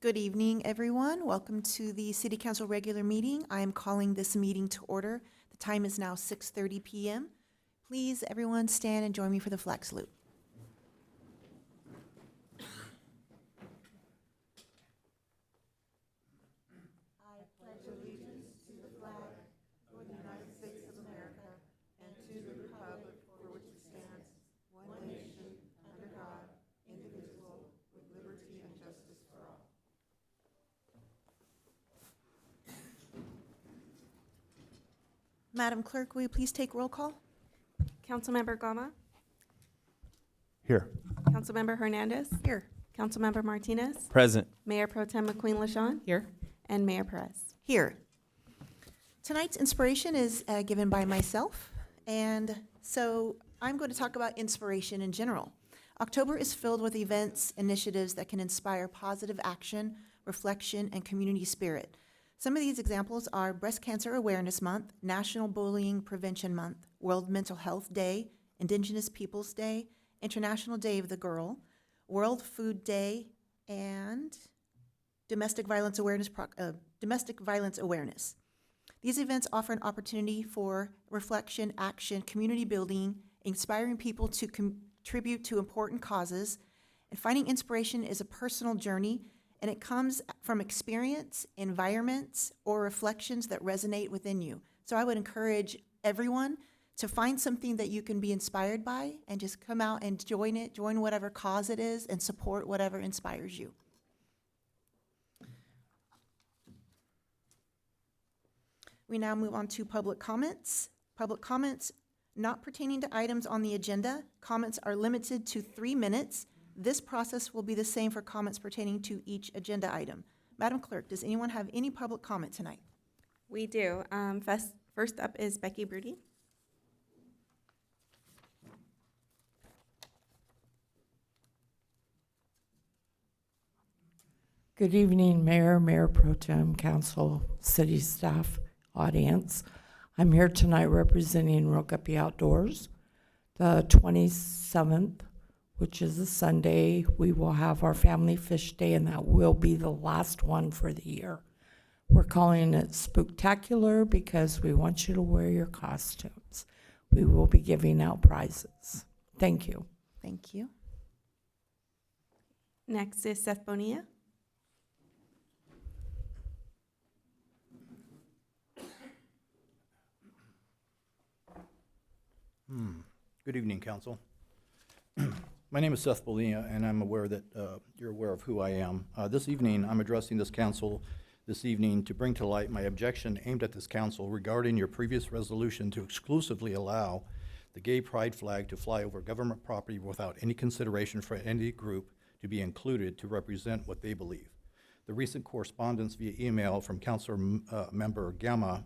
Good evening, everyone. Welcome to the City Council regular meeting. I am calling this meeting to order. The time is now 6:30 p.m. Please, everyone, stand and join me for the flag salute. Madam Clerk, will you please take roll call? Councilmember Gama, Here. Councilmember Hernandez, Here. Councilmember Martinez, Present. Mayor Pro Tem McQueen LaShawn. Here. And Mayor Perez. Here. Tonight's inspiration is given by myself, and so I'm going to talk about inspiration in general. October is filled with events, initiatives that can inspire positive action, reflection, and community spirit. Some of these examples are Breast Cancer Awareness Month, National Bullying Prevention Month, World Mental Health Day, Indigenous Peoples Day, International Day of the Girl, World Food Day, and Domestic Violence Awareness. These events offer an opportunity for reflection, action, community building, inspiring people to contribute to important causes, and finding inspiration is a personal journey, and it comes from experience, environments, or reflections that resonate within you. So I would encourage everyone to find something that you can be inspired by and just come out and join whatever cause it is, and support whatever inspires you. We now move on to public comments. Public comments not pertaining to items on the agenda. Comments are limited to 3 minutes. This process will be the same for comments pertaining to each agenda item. Madam Clerk, does anyone have any public comment tonight? We do. First up is Becky Broody. Good evening, Mayor, Mayor Pro Tem, Council, City staff, audience. I'm here tonight representing Rokapi Outdoors. The 27th, which is a Sunday, we will have our Family Fish Day, and that will be the last one for the year. We're calling it Spooktacular because we want you to wear your costumes. We will be giving out prizes. Thank you. Thank you. Next is Seth Bonilla. Good evening, Council. My name is Seth Bonilla, and I'm aware that you're aware of who I am. This evening, I'm addressing this council this evening to bring to light my objection aimed at this council regarding your previous resolution to exclusively allow the gay pride flag to fly over government property without any consideration for any group to be included to represent what they believe. The recent correspondence via email from Councilor Member Gama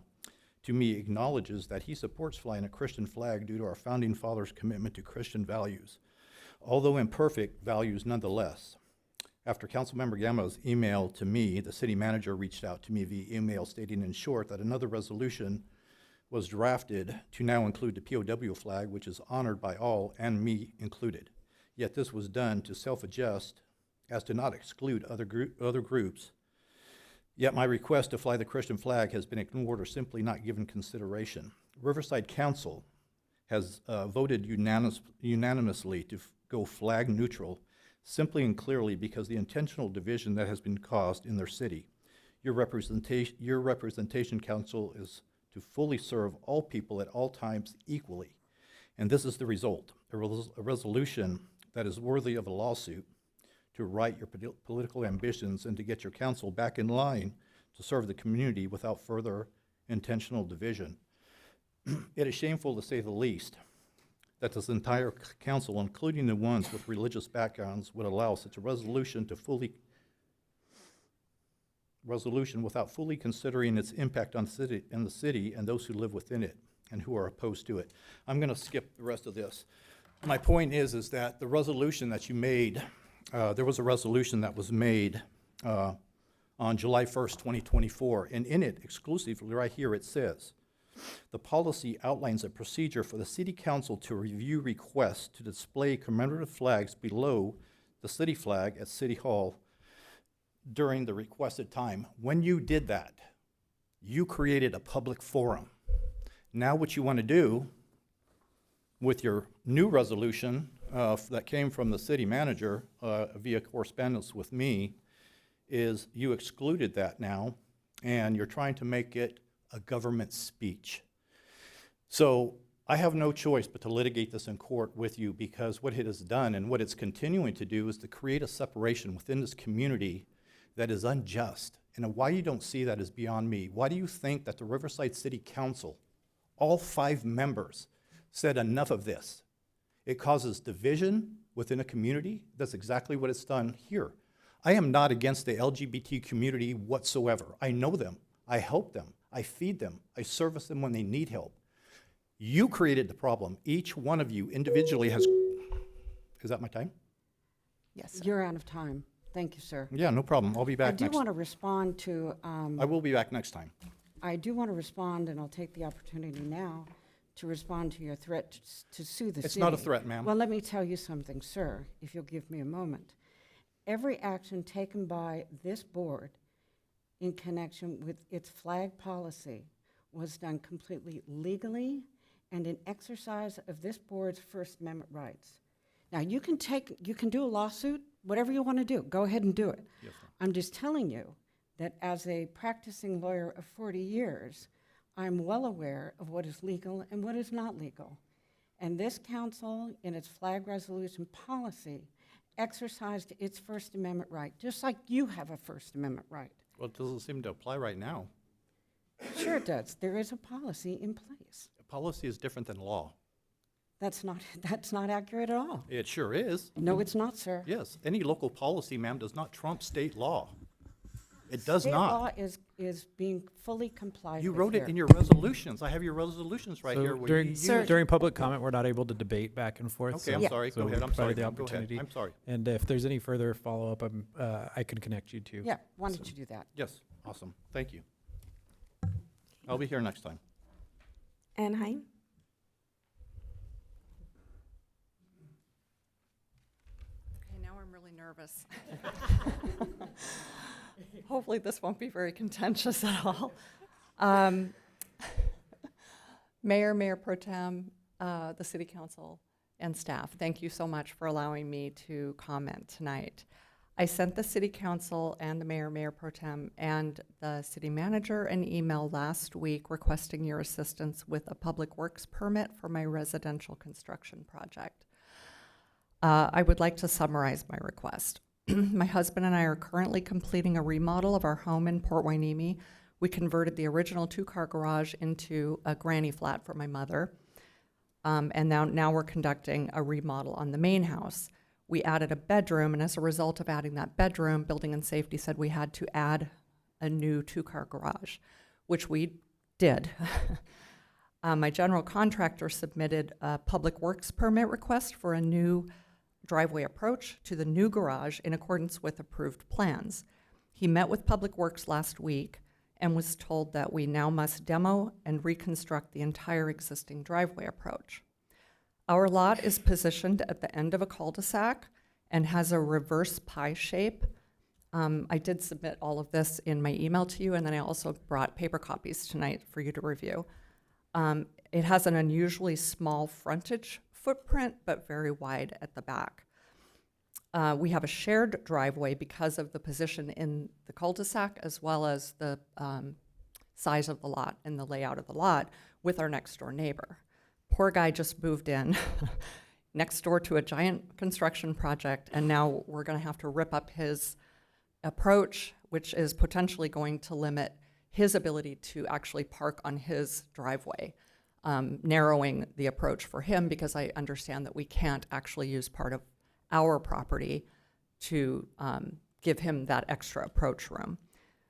to me acknowledges that he supports flying a Christian flag due to our founding fathers' commitment to Christian values, although imperfect values nonetheless. After Councilmember Gama's email to me, the city manager reached out to me via email stating in short that another resolution was drafted to now include the POW flag, which is honored by all and me included. Yet this was done to self-adjust as to not exclude other groups. Yet my request to fly the Christian flag has been ignored or simply not given consideration. Riverside Council has voted unanimously to go flag neutral, simply and clearly because the intentional division that has been caused in their city. Your representation, Council, is to fully serve all people at all times equally. And this is the result, a resolution that is worthy of a lawsuit to right your political ambitions and to get your council back in line to serve the community without further intentional division. It is shameful, to say the least, that this entire council, including the ones with religious backgrounds, would allow such a resolution without fully considering its impact on the city and those who live within it and who are opposed to it. I'm going to skip the rest of this. My point is that the resolution that you made, there was a resolution that was made on July 1st, 2024, and in it, exclusively right here, it says, the policy outlines a procedure for the City Council to review requests to display commemorative flags below the city flag at City Hall during the requested time. When you did that, you created a public forum. Now what you want to do with your new resolution that came from the city manager via correspondence with me is you excluded that now, and you're trying to make it a government speech. So I have no choice but to litigate this in court with you, because what it has done and what it's continuing to do is to create a separation within this community that is unjust. And why you don't see that is beyond me. Why do you think that the Riverside City Council, all 5 members, said enough of this? It causes division within a community. That's exactly what it's done here. I am not against the LGBT community whatsoever. I know them. I help them. I feed them. I service them when they need help. You created the problem. Each one of you individually has, is that my time? Yes, sir. You're out of time. Thank you, sir. Yeah, no problem. I'll be I back do next. want to respond to, I will be back next time. I do want to respond, and I'll take the opportunity now to respond to your threat to sue the city. It's not a threat, ma'am. Well, let me tell you something, sir, if you'll give me a moment. Every action taken by this board in connection with its flag policy was done completely legally and in exercise of this board's First Amendment rights. Now, you can do a lawsuit, whatever you want to do, go ahead and do it. Yes, ma'am. I'm just telling you that as a practicing lawyer of 40 years, I'm well aware of what is legal and what is not legal. And this council, in its flag resolution policy, exercised its First Amendment right, just like you have a First Amendment right. Well, it doesn't seem to apply right now. Sure it does. There is a policy in place. Policy is different than law. That's not accurate at all. It sure is. No, it's not, sir. Yes, any local policy, ma'am, does not trump state law. It does State not. law is being fully complied with You wrote it here. in your resolutions. I have your resolutions right So here. where during, you Sir- used- during public comment, we're not able to debate back and forth. Okay, so- I'm sorry. so Go ahead. we I'm sorry. provided the ma'am. Go ahead. opportunity. I'm sorry. And if there's any further follow-up, I can connect you to. Yeah, why don't you do that? Yes, awesome. Thank you. I'll be here next time. Ann Hein? Okay, now I'm really nervous. Hopefully this won't be very contentious at all. Mayor Pro Tem, the City Council, and staff, thank you so much for allowing me to comment tonight. I sent the City Council and the Mayor Pro Tem, and the City Manager an email last week requesting your assistance with a Public Works permit for my residential construction project. I would like to summarize my request. My husband and I are currently completing a remodel of our home in Port Hueneme. We converted the original 2-car garage into a granny flat for my mother. And now we're conducting a remodel on the main house. We added a bedroom, and as a result of adding that bedroom, Building and Safety said we had to add a new 2-car garage, which we did. My general contractor submitted a Public Works permit request for a new driveway approach to the new garage in accordance with approved plans. He met with Public Works last week and was told that we now must demo and reconstruct the entire existing driveway approach. Our lot is positioned at the end of a cul-de-sac and has a reverse pie shape. I did submit all of this in my email to you, and then I also brought paper copies tonight for you to review. It has an unusually small frontage footprint, but very wide at the back. We have a shared driveway because of the position in the cul-de-sac, as well as the size of the lot and the layout of the lot with our next door neighbor. Poor guy just moved in next door to a giant construction project, and now we're going to have to rip up his approach, which is potentially going to limit his ability to actually park on his driveway, narrowing the approach for him, because I understand that we can't actually use part of our property to give him that extra approach room.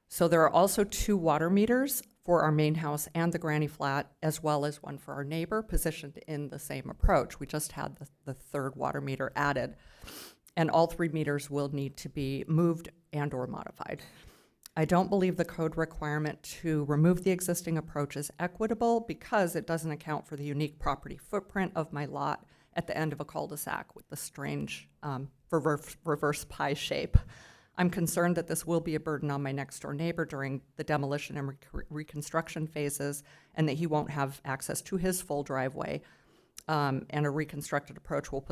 So there are also 2 water meters for our main house and the granny flat, as well as one for our neighbor positioned in the same approach. We just had the 3rd water meter added, and all 3 meters will need to be moved and or modified. I don't believe the code requirement to remove the existing approach is equitable because it doesn't account for the unique property footprint of my lot at the end of a cul-de-sac with the strange reverse pie shape. I'm concerned that this will be a burden on my next-door neighbor during the demolition and reconstruction phases, and that he won't have access to his full driveway. And a reconstructed approach will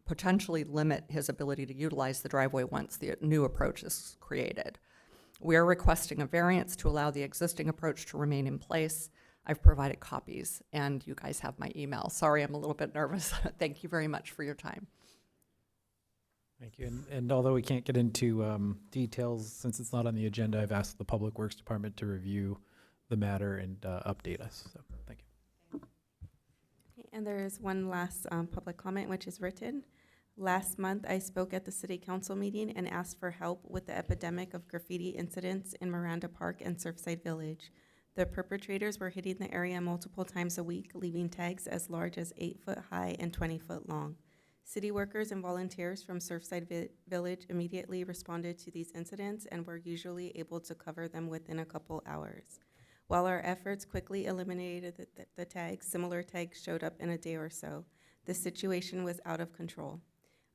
potentially limit his ability to utilize the driveway once the new approach is created. We are requesting a variance to allow the existing approach to remain in place. I've provided copies, and you guys have my email. Sorry, I'm a little bit nervous. Thank you very much for your time. Thank you. And although we can't get into details, since it's not on the agenda, I've asked the Public Works Department to review the matter and update us. So, thank you. Okay, and there is one last public comment, which is written. Last month, I spoke at the city council meeting and asked for help with the epidemic of graffiti incidents in Miranda Park and Surfside Village. The perpetrators were hitting the area multiple times a week, leaving tags as large as 8 foot high and 20 foot long. City workers and volunteers from Surfside Village immediately responded to these incidents and were usually able to cover them within a couple hours. While our efforts quickly eliminated the tags, similar tags showed up in a day or so. The situation was out of control.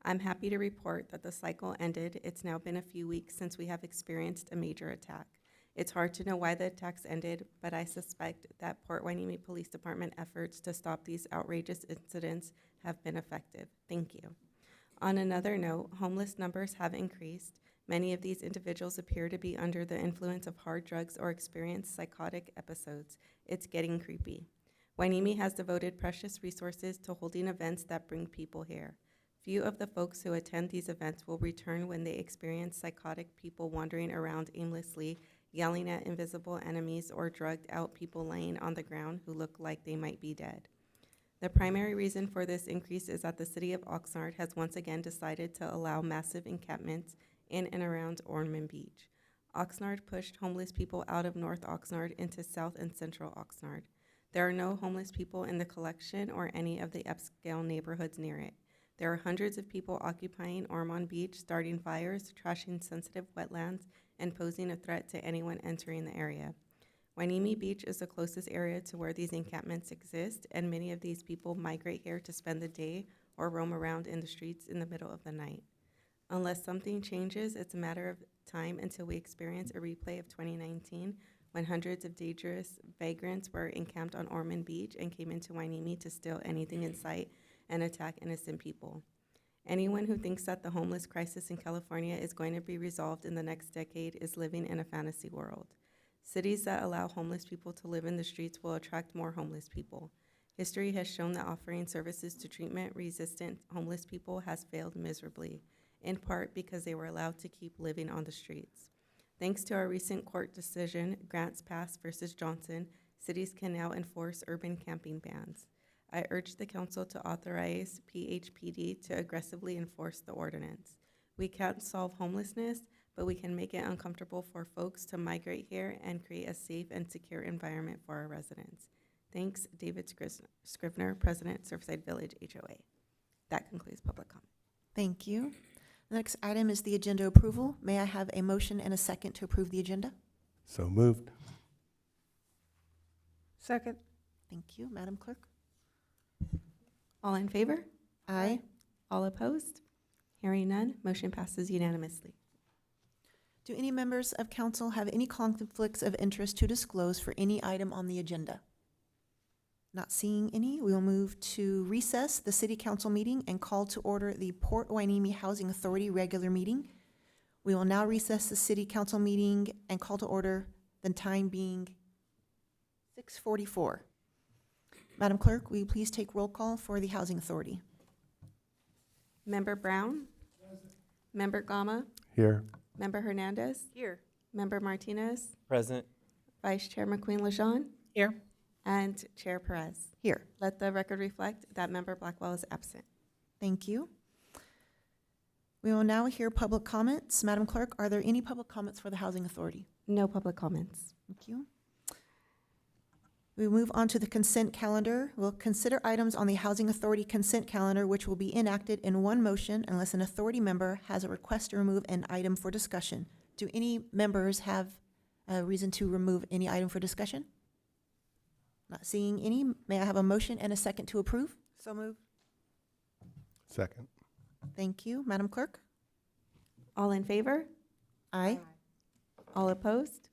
I'm happy to report that the cycle ended. It's now been a few weeks since we have experienced a major attack. It's hard to know why the attacks ended, but I suspect that Port Hueneme Police Department efforts to stop these outrageous incidents have been effective. Thank you. On another note, homeless numbers have increased. Many of these individuals appear to be under the influence of hard drugs or experience psychotic episodes. It's getting creepy. Hueneme has devoted precious resources to holding events that bring people here. Few of the folks who attend these events will return when they experience psychotic people wandering around aimlessly, yelling at invisible enemies, or drugged out people laying on the ground who look like they might be dead. The primary reason for this increase is that the city of Oxnard has once again decided to allow massive encampments in and around Ormond Beach. Oxnard pushed homeless people out of North Oxnard into South and Central Oxnard. There are no homeless people in the collection or any of the upscale neighborhoods near it. There are hundreds of people occupying Ormond Beach, starting fires, trashing sensitive wetlands, and posing a threat to anyone entering the area. Hueneme Beach is the closest area to where these encampments exist, and many of these people migrate here to spend the day or roam around in the streets in the middle of the night. Unless something changes, it's a matter of time until we experience a replay of 2019, when hundreds of dangerous vagrants were encamped on Ormond Beach and came into Hueneme to steal anything in sight and attack innocent people. Anyone who thinks that the homeless crisis in California is going to be resolved in the next decade is living in a fantasy world. Cities that allow homeless people to live in the streets will attract more homeless people. History has shown that offering services to treatment-resistant homeless people has failed miserably, in part because they were allowed to keep living on the streets. Thanks to our recent court decision, Grants Pass versus Johnson, cities can now enforce urban camping bans. I urge the council to authorize PHPD to aggressively enforce the ordinance. We can't solve homelessness, but we can make it uncomfortable for folks to migrate here and create a safe and secure environment for our residents. Thanks, David Scrivener, President, Surfside Village HOA. That concludes public comment. Thank you. The next item is the agenda approval. May I have a motion and a second to approve the agenda? So moved. Second. Thank you, Madam Clerk. All in favor? Aye. All opposed? Hearing none, motion passes unanimously. Do any members of council have any conflicts of interest to disclose for any item on the agenda? Not seeing any, we will move to recess the city council meeting and call to order the Port Hueneme Housing Authority regular meeting. We will now recess the city council meeting and call to order, the time being 6:44. Madam Clerk, will you please take roll call for the Housing Authority? Member Brown? Member Gama? Here. Member Hernandez? Here. Member Martinez? Present. Vice Chair McQueen-Lejeune? Here. And Chair Perez. Here. Let the record reflect that Member Blackwell is absent. Thank you. We will now hear public comments. Madam Clerk, are there any public comments for the Housing Authority? No public comments. Thank you. We move on to the consent calendar. We'll consider items on the Housing Authority consent calendar, which will be enacted in one motion unless an authority member has a request to remove an item for discussion. Do any members have a reason to remove any item for discussion? Not seeing any. May I have a motion and a second to approve? So moved. Second. Thank you. Madam Clerk? All in favor? Aye. All opposed?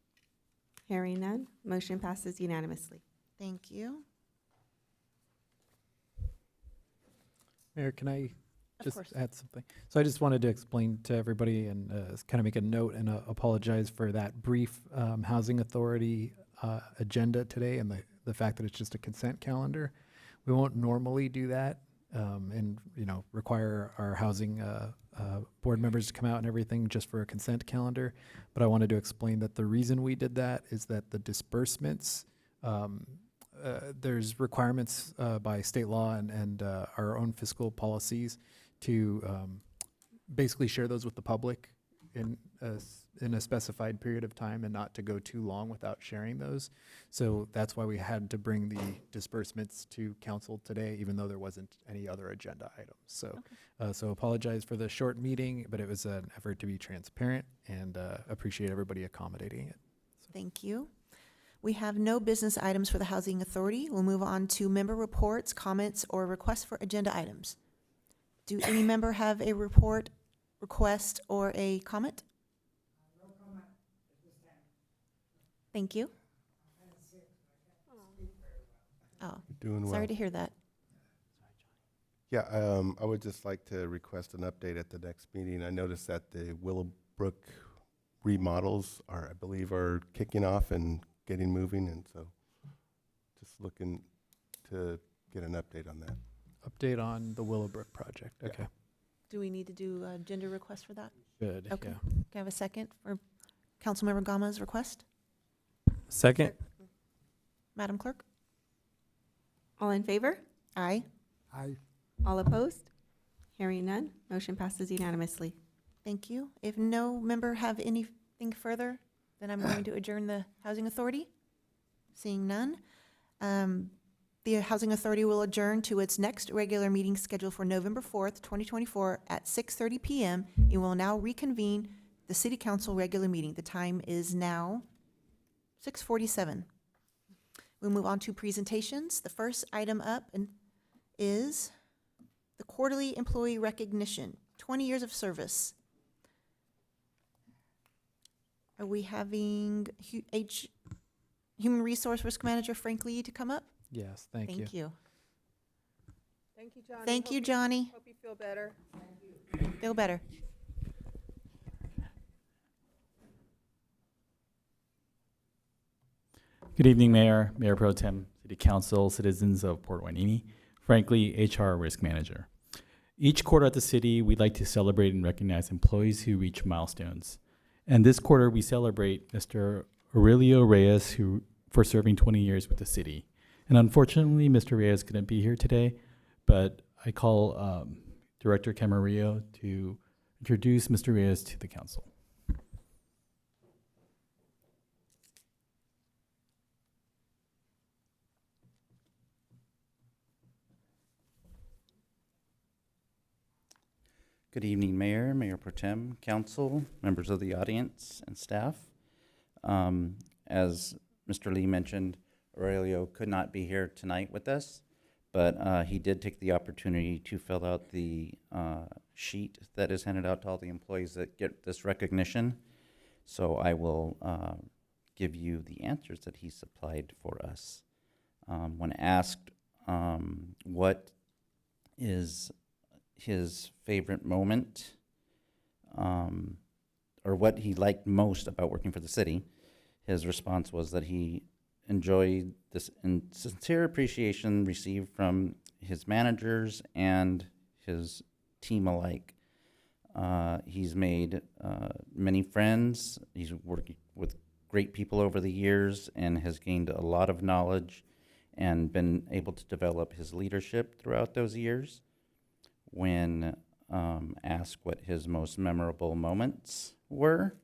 Hearing none, motion passes unanimously. Thank you. Mayor, can I Of just course. add something? So I just wanted to explain to everybody and kind of make a note and apologize for that brief Housing Authority agenda today and the fact that it's just a consent calendar. We won't normally do that and, require our housing board members to come out and everything just for a consent calendar. But I wanted to explain that the reason we did that is that the disbursements, there's requirements by state law and our own fiscal policies to basically share those with the public in a specified period of time and not to go too long without sharing those. So that's why we had to bring the disbursements to council today, even though there wasn't any other agenda items. So, so apologize for the short meeting, but it was an effort to be transparent and appreciate everybody accommodating it. Thank you. We have no business items for the Housing Authority. We'll move on to member reports, comments, or requests for agenda items. Do any member have a report, request, or a comment? No comment at this time. Thank you. Oh, Doing well. sorry to hear that. Yeah, I would just like to request an update at the next meeting. I noticed that the Willowbrook remodels I believe, are kicking off and getting moving, and so just looking to get an update on that. Update on the Willowbrook project. Yeah. Okay. Do we need to do a gender request for that? Good. Okay. Yeah. Can I have a second for Councilmember Gama's request? Second. Madam Clerk? All in favor? Aye. Aye. All opposed? Hearing none, motion passes unanimously. Thank you. If no member have anything further, then I'm going to adjourn the Housing Authority. Seeing none. The Housing Authority will adjourn to its next regular meeting scheduled for November 4th, 2024 at 6:30 PM. It will now reconvene the City Council regular meeting. The time is now 6:47. We'll move on to presentations. The first item up is the quarterly employee recognition, 20 years of service. Are we having Human Resource Risk Manager Frank Lee to come up? Yes. Thank you. Thank you. Thank you, Johnny. Thank you, Johnny. Hope you feel better. Feel better. Good evening, Mayor, Mayor Pro Tem, City Council, citizens of Port Hueneme. Frankly, HR Risk Manager. Each quarter at the city, we'd like to celebrate and recognize employees who reach milestones. And this quarter, we celebrate Mr. Aurelio Reyes, for serving 20 years with the city. And unfortunately, Mr. Reyes couldn't be here today, but I call Director Camarillo to introduce Mr. Reyes to the council. Good evening, Mayor, Mayor Pro Tem, Council, members of the audience, and staff. As Mr. Lee mentioned, Aurelio could not be here tonight with us, but he did take the opportunity to fill out the sheet that is handed out to all the employees that get this recognition. So I will give you the answers that he supplied for us. When asked what is his favorite moment, or what he liked most about working for the city, his response was that he enjoyed this sincere appreciation received from his managers and his team alike. He's made many friends. He's worked with great people over the years and has gained a lot of knowledge and been able to develop his leadership throughout those years. When asked what his most memorable moments were,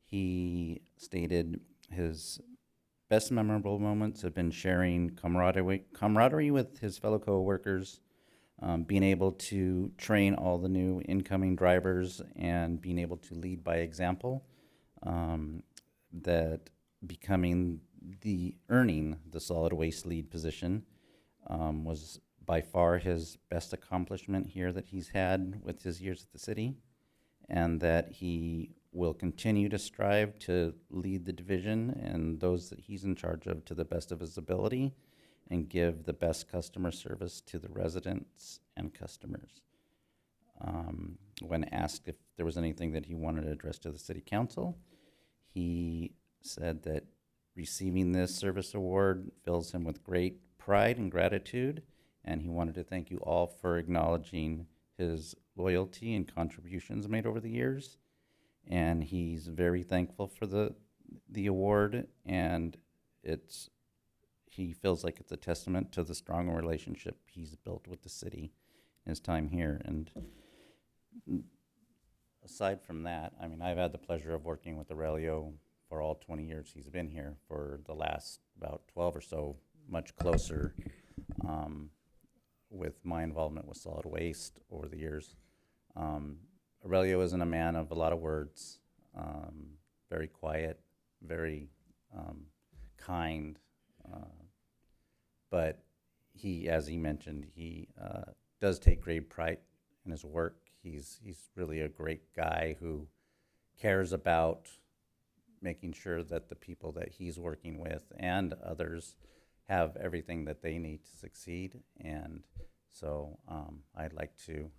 he stated his best memorable moments have been sharing camaraderie with his fellow co-workers, being able to train all the new incoming drivers, and being able to lead by example. That earning the solid waste lead position was by far his best accomplishment here that he's had with his years at the city, and that he will continue to strive to lead the division and those that he's in charge of to the best of his ability and give the best customer service to the residents and customers. When asked if there was anything that he wanted to address to the city council, he said that receiving this service award fills him with great pride and gratitude, and he wanted to thank you all for acknowledging his loyalty and contributions made over the years. And he's very thankful for the award, and he feels like it's a testament to the strong relationship he's built with the city in his time here. And aside from that, I mean, I've had the pleasure of working with Aurelio for all 20 years he's been here. For the last about 12 or so, much closer with my involvement with solid waste over the years. Aurelio isn't a man of a lot of words, very quiet, very kind, but he, as he mentioned, he does take great pride in his work. He's really a great guy who cares about making sure that the people that he's working with and others have everything that they need to succeed. And so I'd like to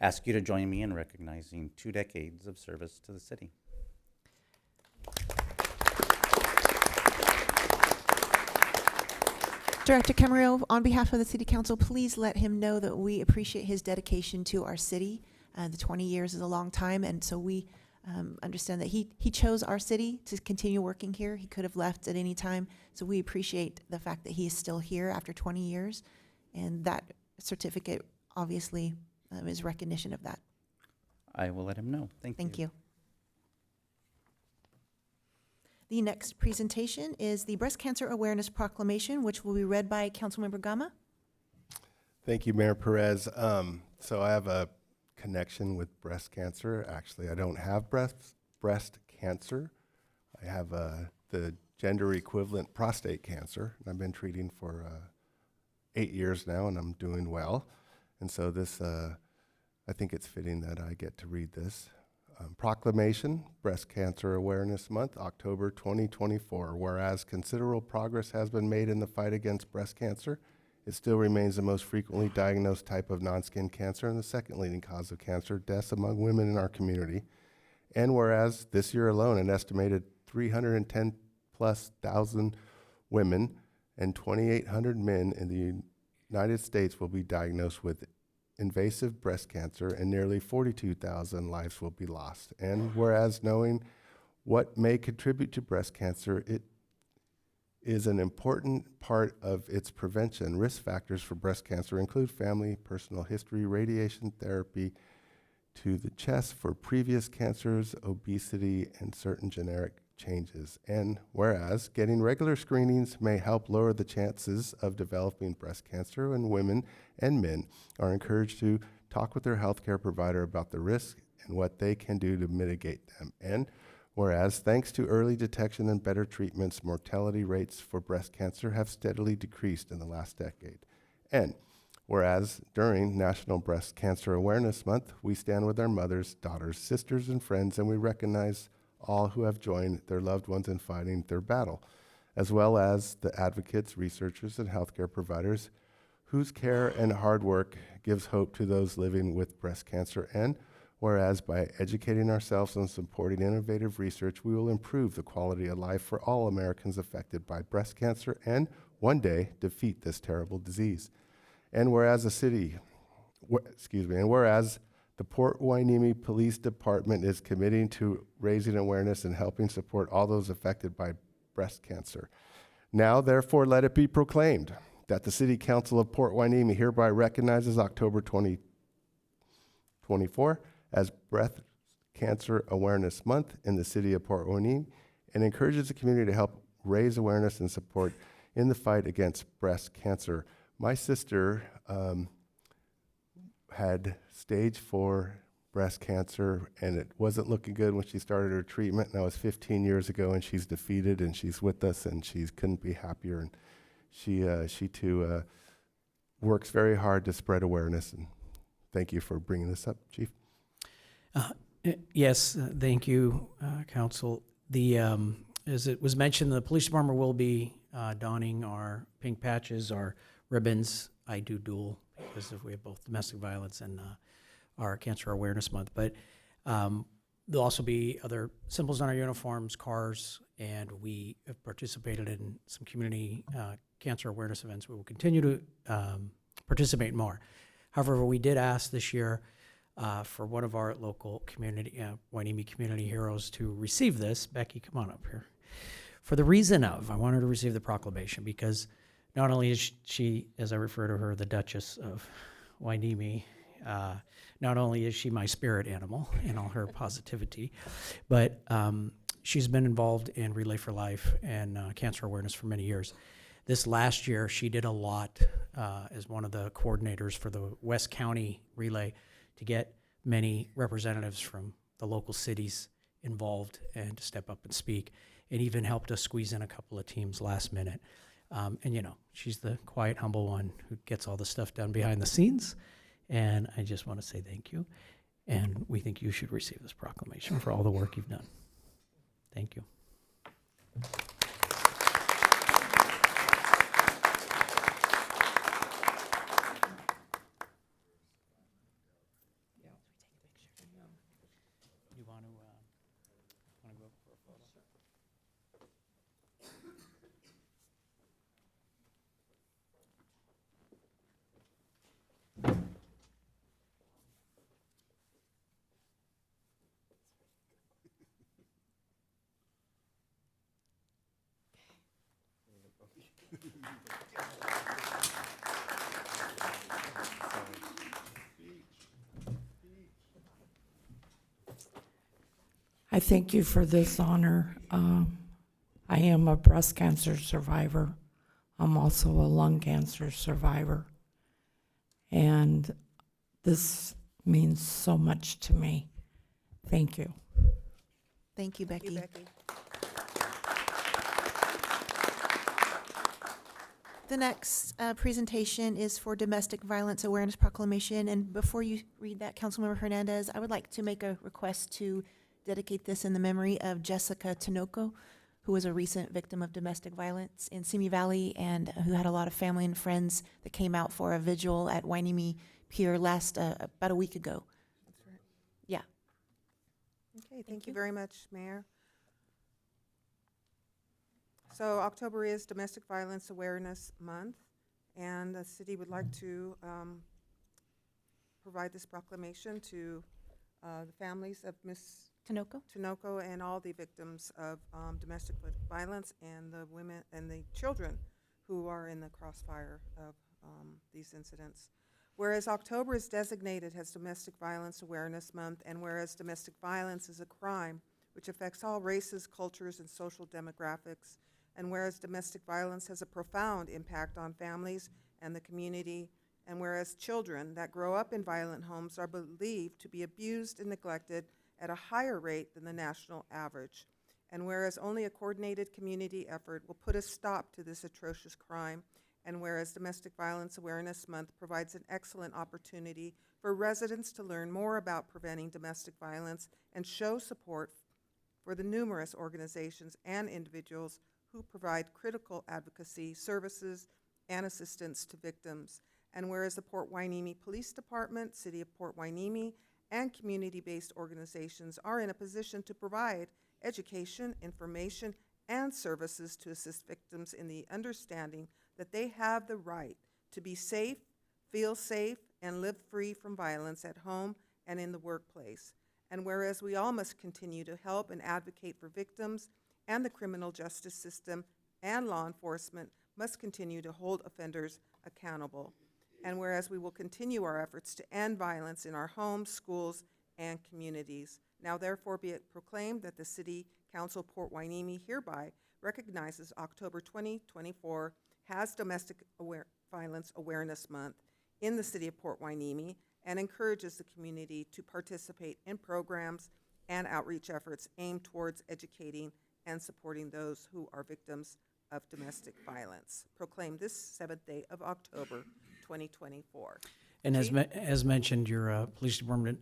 ask you to join me in recognizing 2 decades of service to the city. Director Camarillo, on behalf of the City Council, please let him know that we appreciate his dedication to our city. The 20 years is a long time, and so we understand that he chose our city to continue working here. He could have left at any time, so we appreciate the fact that he is still here after 20 years, and that certificate obviously is recognition of that. I will let him know. Thank you. The next presentation is the Breast Cancer Awareness Proclamation, which will be read by Councilmember Gama. Thank you, Mayor Perez. So I have a connection with breast cancer. Actually, I don't have breast cancer. I have the gender equivalent prostate cancer, and I've been treating for 8 years now, and I'm doing well. And so this, I think it's fitting that I get to read this. Proclamation, Breast Cancer Awareness Month, October 2024. Whereas considerable progress has been made in the fight against breast cancer, it still remains the most frequently diagnosed type of non-skin cancer and the second leading cause of cancer deaths among women in our community. And whereas this year alone, an estimated 310,000+ women and 2,800 men in the United States will be diagnosed with invasive breast cancer, and nearly 42,000 lives will be lost. And whereas knowing what may contribute to breast cancer, it is an important part of its prevention. Risk factors for breast cancer include family, personal history, radiation therapy to the chest for previous cancers, obesity, and certain genetic changes. And whereas getting regular screenings may help lower the chances of developing breast cancer, and women and men are encouraged to talk with their healthcare provider about the risk and what they can do to mitigate them. And whereas thanks to early detection and better treatments, mortality rates for breast cancer have steadily decreased in the last decade. And whereas during National Breast Cancer Awareness Month, we stand with our mothers, daughters, sisters, and friends, and we recognize all who have joined their loved ones in fighting their battle, as well as the advocates, researchers, and healthcare providers whose care and hard work gives hope to those living with breast cancer. And whereas by educating ourselves and supporting innovative research, we will improve the quality of life for all Americans affected by breast cancer and one day defeat this terrible disease. And whereas whereas the Port Hueneme Police Department is committing to raising awareness and helping support all those affected by breast cancer. Now, therefore, let it be proclaimed that the City Council of Port Hueneme hereby recognizes October 2024 as Breast Cancer Awareness Month in the City of Port Hueneme and encourages the community to help raise awareness and support in the fight against breast cancer. My sister had stage 4 breast cancer, and it wasn't looking good when she started her treatment. And that was 15 years ago, and she's defeated, and she's with us, and she couldn't be happier. And she too works very hard to spread awareness. And thank you for bringing this up, Chief. Yes, thank you, Council. As it was mentioned, the police department will be donning our pink patches, our ribbons. I do dual because we have both domestic violence and our Cancer Awareness Month. But there'll also be other symbols on our uniforms, cars, and we have participated in some community cancer awareness events. We will continue to participate more. However, we did ask this year for one of our local community, Hueneme Community Heroes, to receive this. Becky, come on up here. For the reason of, I want her to receive the proclamation because not only is she, as I refer to her, the Duchess of Hueneme, not only is she my spirit animal in all her positivity, but she's been involved in Relay for Life and cancer awareness for many years. This last year, she did a lot as one of the coordinators for the West County Relay to get many representatives from the local cities involved and to step up and speak, and even helped us squeeze in a couple of teams last minute. And you know, she's the quiet, humble one who gets all the stuff done behind the scenes. And I just want to say thank you. And we think you should receive this proclamation for all the work you've done. Thank you. You want to go for a photo? I thank you for this honor. I am a breast cancer survivor. I'm also a lung cancer survivor. And this means so much to me. Thank you. Thank you, Becky. The next presentation is for Domestic Violence Awareness Proclamation. And before you read that, Councilmember Hernandez, I would like to make a request to dedicate this in the memory of Jessica Tinoco, who was a recent victim of domestic violence in Simi Valley and who had a lot of family and friends that came out for a vigil at Hueneme Pier last, about a week ago. That's right. Yeah. Okay, thank you very much, Mayor. So October is Domestic Violence Awareness Month, and the city would like to provide this proclamation to the families of Ms. Tinoco? And all the victims of domestic violence and the women and the children who are in the crossfire of these incidents. Whereas October is designated as Domestic Violence Awareness Month, and whereas domestic violence is a crime which affects all races, cultures, and social demographics, and whereas domestic violence has a profound impact on families and the community, and whereas children that grow up in violent homes are believed to be abused and neglected at a higher rate than the national average, and whereas only a coordinated community effort will put a stop to this atrocious crime, and whereas Domestic Violence Awareness Month provides an excellent opportunity for residents to learn more about preventing domestic violence and show support for the numerous organizations and individuals who provide critical advocacy services and assistance to victims. And whereas the Port Hueneme Police Department, City of Port Hueneme, and community-based organizations are in a position to provide education, information, and services to assist victims in the understanding that they have the right to be safe, feel safe, and live free from violence at home and in the workplace. And whereas we all must continue to help and advocate for victims, and the criminal justice system and law enforcement must continue to hold offenders accountable. And whereas we will continue our efforts to end violence in our homes, schools, and communities. Now therefore be it proclaimed that the City Council of Port Hueneme hereby recognizes October 2024 as Domestic Violence Awareness Month in the City of Port Hueneme, and encourages the community to participate in programs and outreach efforts aimed towards educating and supporting those who are victims of domestic violence. Proclaimed this 7th day of October, 2024. And as mentioned, your police department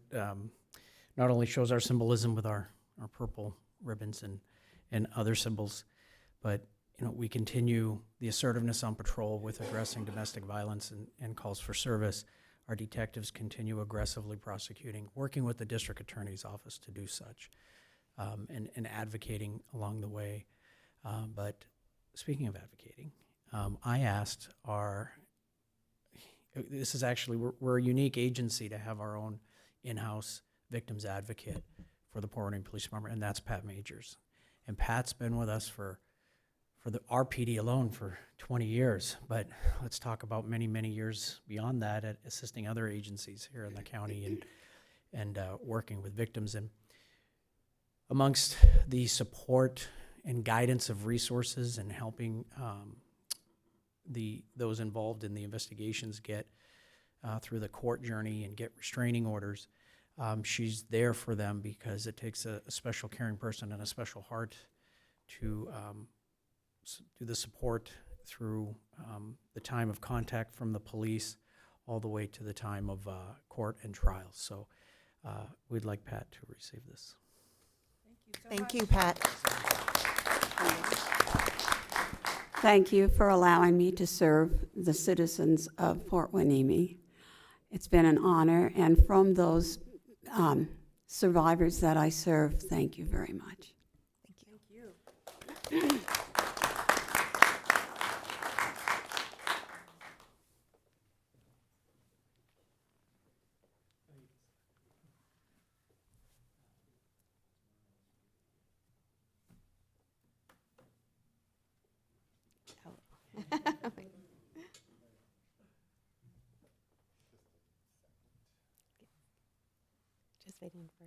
not only shows our symbolism with our purple ribbons and other symbols, but we continue the assertiveness on patrol with addressing domestic violence and calls for service. Our detectives continue aggressively prosecuting, working with the district attorney's office to do such, and advocating along the way. But speaking of advocating, I asked this is actually, we're a unique agency to have our own in-house victims advocate for the Port Orient Police Department, and that's Pat Majors. And Pat's been with us for the RPD alone for 20 years, but let's talk about many, many years beyond that at assisting other agencies here in the county and working with victims. And amongst the support and guidance of resources and helping those involved in the investigations get through the court journey and get restraining orders, she's there for them because it takes a special caring person and a special heart to do the support through the time of contact from the police all the way to the time of court and trial. So we'd like Pat to receive this. Thank you, Pat. Thank you for allowing me to serve the citizens of Port Hueneme. It's been an honor, and from those survivors that I serve, thank you very much. Thank you. Just waiting for.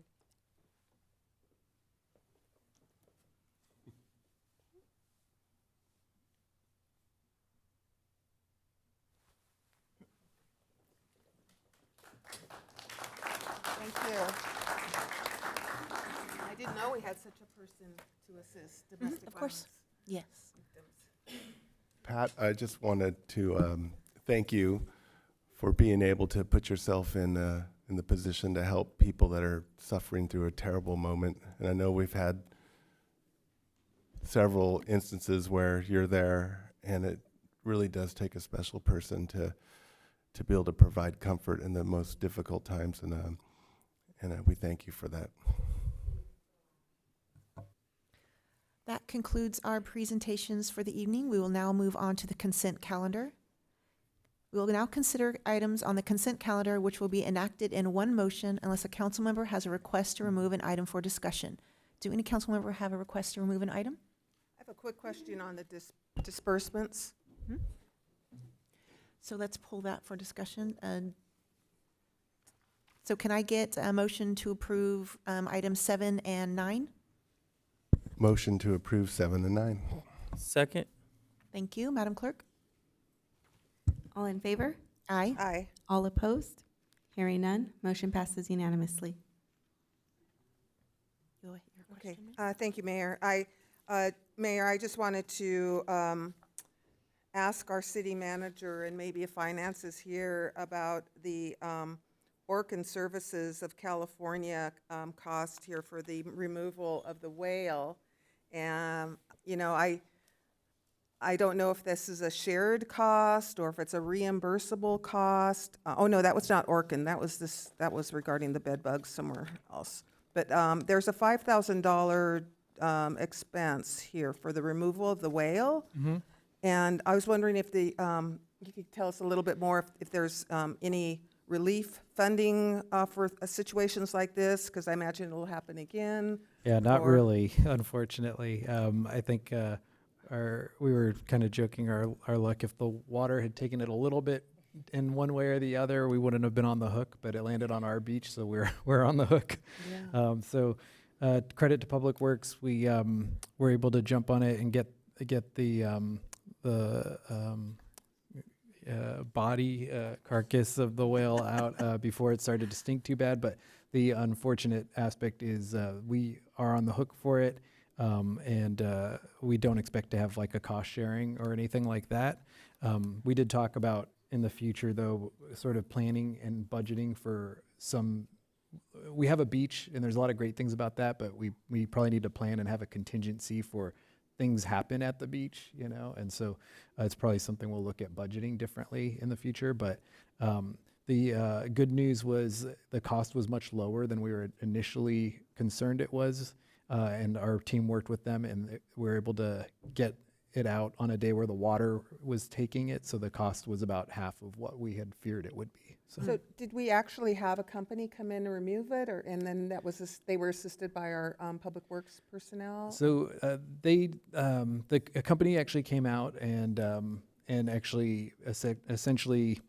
Thank you. I didn't know we had such a person to assist domestic Of course. violence Yes. victims. Pat, I just wanted to thank you for being able to put yourself in the position to help people that are suffering through a terrible moment. And I know we've had several instances where you're there, and it really does take a special person to be able to provide comfort in the most difficult times. And we thank you for that. That concludes our presentations for the evening. We will now move on to the consent calendar. We will now consider items on the consent calendar which will be enacted in one motion unless a council member has a request to remove an item for discussion. Do any council member have a request to remove an item? I have a quick question on the disbursements. So let's pull that for discussion. So can I get a motion to approve items 7 and 9? Motion to approve 7 and 9. Second. Thank you, Madam Clerk. All in favor? Aye. Aye. All opposed? Hearing none, motion passes unanimously. Your Okay, question, ma'am? thank you, Mayor. Mayor, I just wanted to ask our city manager and maybe if finance is here about the Orkin Services of California cost here for the removal of the whale. And, I don't know if this is a shared cost or if it's a reimbursable cost. Oh, no, that was not Orkin. That was regarding the bed bugs somewhere else. But there's a $5,000 expense here for the removal of the whale. Mm-hmm. And I was wondering if you could tell us a little bit more if there's any relief funding for situations like this, because I imagine it'll happen again. Yeah, not or- really, unfortunately. I think we were kind of joking our luck. If the water had taken it a little bit in one way or the other, we wouldn't have been on the hook, but it landed on our beach, so we're on the hook. Yeah. Credit to Public Works, we were able to jump on it and get the body carcass of the whale out before it started to stink too bad. But the unfortunate aspect is we are on the hook for it, and we don't expect to have like a cost sharing or anything like that. We did talk about in the future, though, sort of planning and budgeting for some we have a beach, and there's a lot of great things about that, but we probably need to plan and have a contingency for things happen at the beach, you know, and so it's probably something we'll look at budgeting differently in the future. But the good news was the cost was much lower than we were initially concerned it was, and our team worked with them, and we were able to get it out on a day where the water was taking it, so the cost was about half of what we had feared it would be. So did we actually have a company come in and remove it, or, and then that was, they were assisted by our Public Works personnel? So the company actually came out and actually essentially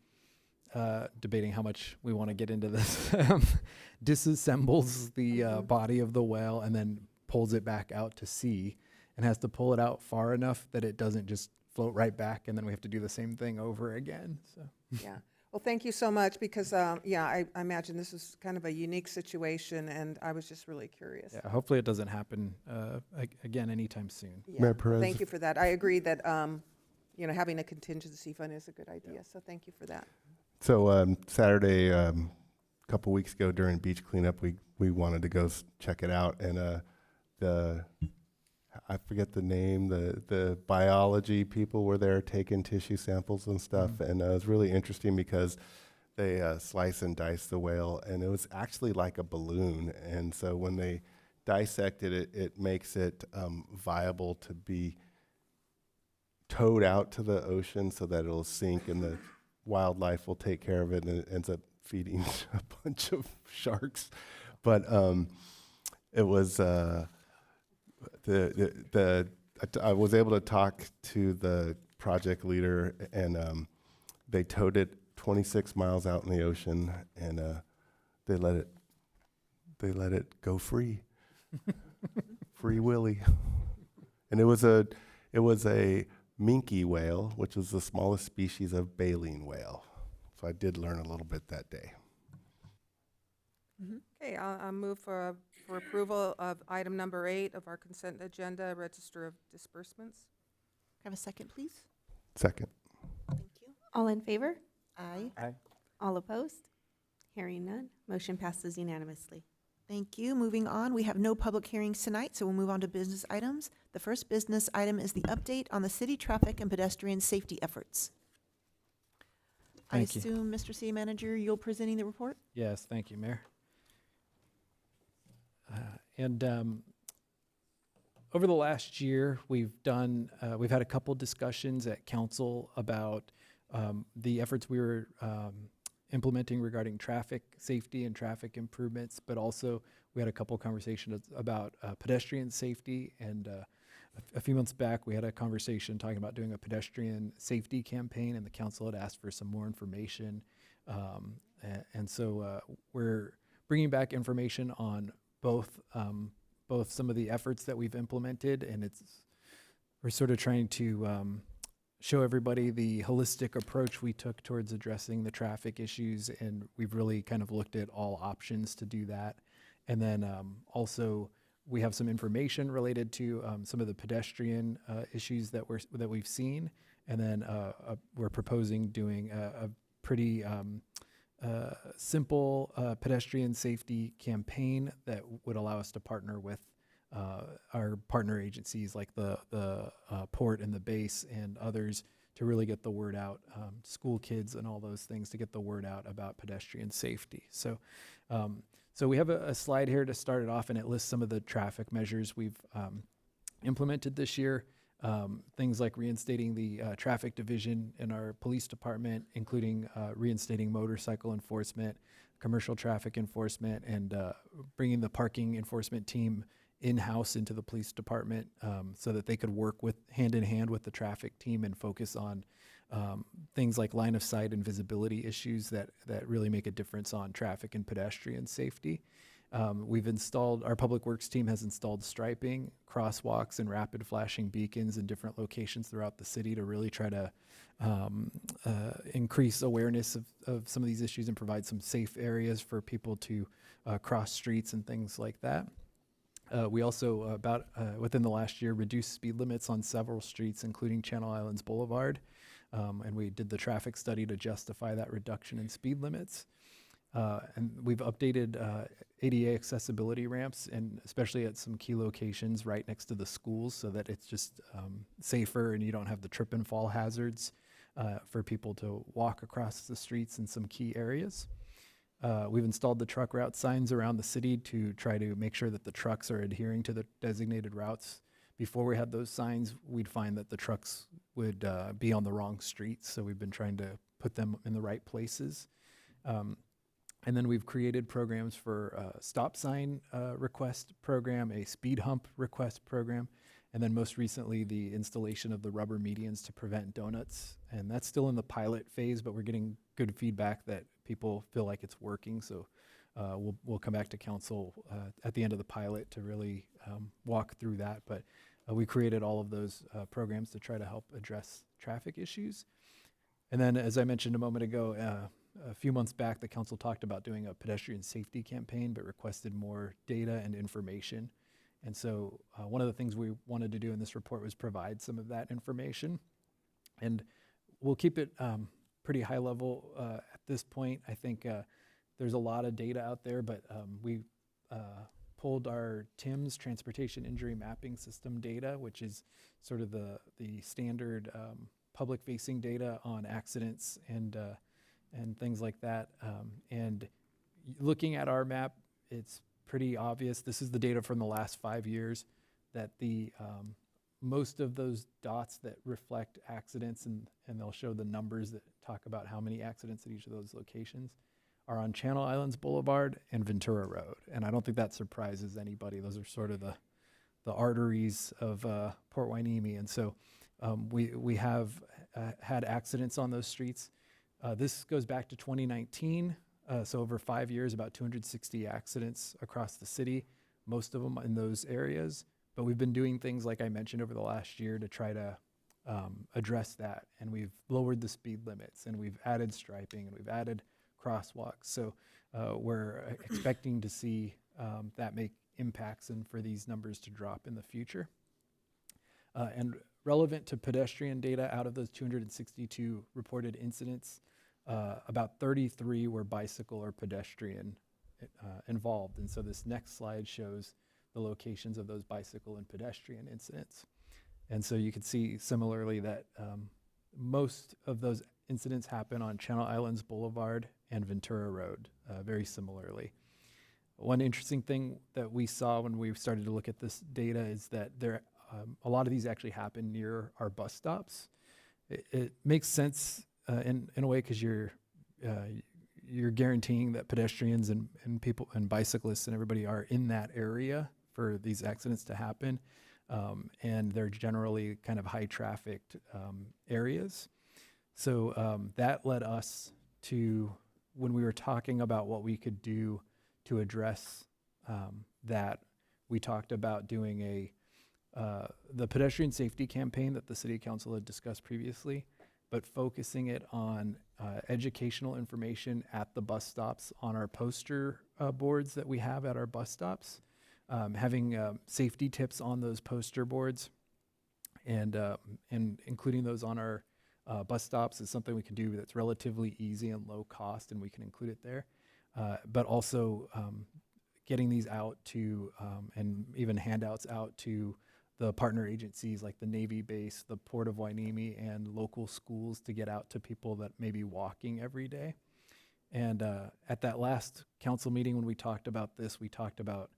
debating how much we want to get into this, disassembles the body of the whale and then pulls it back out to sea, and has to pull it out far enough that it doesn't just float right back, and then we have to do the same thing over again. So Yeah. Well, thank you so much, because, yeah, I imagine this is kind of a unique situation, and I was just really curious. yeah, hopefully it doesn't happen again anytime soon. Yeah. Mayor Perez. Thank you for that. I agree that, you know, having a contingency fund is a good idea, so thank you for that. So Saturday, a couple weeks ago during beach cleanup, we wanted to go check it out, and I forget the name, the biology people were there taking tissue samples and stuff, and it was really interesting because they slice and dice the whale, and it was actually like a balloon, and so when they dissected it, it makes it viable to be towed out to the ocean so that it'll sink, and the wildlife will take care of it, and it ends up feeding a bunch of sharks. But it was I was able to talk to the project leader, and they towed it 26 miles out in the ocean, and they let it go free, free willy. And it was a minke whale, which was the smallest species of baleen whale. So I did learn a little bit that day. Okay, I'll move for approval of item number 8 of our consent agenda, Register of Disbursements. Have a second, please? Second. Thank you. All in favor? Aye. All opposed? Hearing none, motion passes unanimously. Thank you. Moving on, we have no public hearings tonight, so we'll move on to business items. The first business item is the update on the city traffic and pedestrian safety efforts. Thank you. I assume, Mr. City Manager, you'll presenting the report? Yes, thank you, Mayor. Over the last year, we've had a couple discussions at council about the efforts we were implementing regarding traffic safety and traffic improvements, but also we had a couple conversations about pedestrian safety. And a few months back, we had a conversation talking about doing a pedestrian safety campaign, and the council had asked for some more information. So we're bringing back information on both some of the efforts that we've implemented, and we're sort of trying to show everybody the holistic approach we took towards addressing the traffic issues, and we've really kind of looked at all options to do that. And then also we have some information related to some of the pedestrian issues that we've seen, and then we're proposing doing a pretty simple pedestrian safety campaign that would allow us to partner with our partner agencies like the port and the base and others to really get the word out, school kids and all those things, to get the word out about pedestrian safety. So we have a slide here to start it off, and it lists some of the traffic measures we've implemented this year. Things like reinstating the traffic division in our police department, including reinstating motorcycle enforcement, commercial traffic enforcement, and bringing the parking enforcement team in-house into the police department so that they could work hand in hand with the traffic team and focus on things like line of sight and visibility issues that really make a difference on traffic and pedestrian safety. Our public works team has installed striping, crosswalks, and rapid flashing beacons in different locations throughout the city to really try to increase awareness of some of these issues and provide some safe areas for people to cross streets and things like that. We also, within the last year, reduced speed limits on several streets, including Channel Islands Boulevard, and we did the traffic study to justify that reduction in speed limits. And we've updated ADA accessibility ramps, and especially at some key locations right next to the schools, so that it's just safer and you don't have the trip and fall hazards for people to walk across the streets in some key areas. We've installed the truck route signs around the city to try to make sure that the trucks are adhering to the designated routes. Before we had those signs, we'd find that the trucks would be on the wrong streets, so we've been trying to put them in the right places. And then we've created programs for a stop sign request program, a speed hump request program, and then most recently the installation of the rubber medians to prevent donuts. And that's still in the pilot phase, but we're getting good feedback that people feel like it's working. So we'll come back to council at the end of the pilot to really walk through that. But we created all of those programs to try to help address traffic issues. And then, as I mentioned a moment ago, a few months back, the council talked about doing a pedestrian safety campaign, but requested more data and information. And so one of the things we wanted to do in this report was provide some of that information. And we'll keep it pretty high level at this point. I think there's a lot of data out there, but we pulled our TIMS, Transportation Injury Mapping System data, which is sort of the standard public-facing data on accidents and things like that. And looking at our map, it's pretty obvious. This is the data from the last 5 years that the most of those dots that reflect accidents, and they'll show the numbers that talk about how many accidents at each of those locations, are on Channel Islands Boulevard and Ventura Road. And I don't think that surprises anybody. Those are sort of the arteries of Port Hueneme. And so we have had accidents on those streets. This goes back to 2019, so over 5 years, about 260 accidents across the city, most of them in those areas. But we've been doing things, like I mentioned, over the last year to try to address that. And we've lowered the speed limits, and we've added striping, and we've added crosswalks. So we're expecting to see that make impacts and for these numbers to drop in the future. And relevant to pedestrian data, out of those 262 reported incidents, about 33 were bicycle or pedestrian involved. And so this next slide shows the locations of those bicycle and pedestrian incidents. And so you can see similarly that most of those incidents happen on Channel Islands Boulevard and Ventura Road, very similarly. One interesting thing that we saw when we started to look at this data is that a lot of these actually happen near our bus stops. It makes sense in a way, because you're guaranteeing that pedestrians and people and bicyclists and everybody are in that area for these accidents to happen, and they're generally kind of high trafficked areas. So that led us to, when we were talking about what we could do to address that, we talked about doing the pedestrian safety campaign that the city council had discussed previously, but focusing it on educational information at the bus stops, on our poster boards that we have at our bus stops, having safety tips on those poster boards, and including those on our bus stops is something we can do that's relatively easy and low cost, and we can include it there. But also getting these out to, and even handouts out to the partner agencies like the Navy base, the Port of Hueneme, and local schools to get out to people that may be walking every day. And at that last council meeting when we talked about this, we talked about,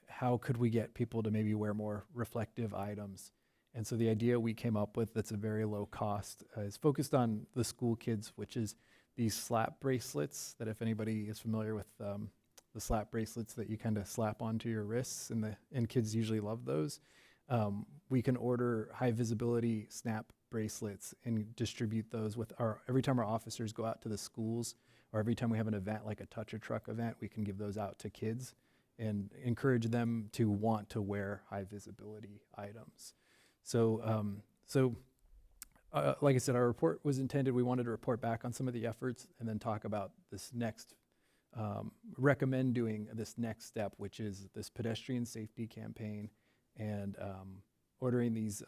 how could we get people to maybe wear more reflective items? And so the idea we came up with, that's a very low cost, is focused on the school kids, which is these slap bracelets that, if anybody is familiar with the slap bracelets that you kind of slap onto your wrists, and kids usually love those. We can order high visibility snap bracelets and distribute those every time our officers go out to the schools, or every time we have an event like a Touch a Truck event, we can give those out to kids and encourage them to want to wear high visibility items. So, like I said, our report was intended, we wanted to report back on some of the efforts and then talk about this next, recommend doing this next step, which is this pedestrian safety campaign, and ordering these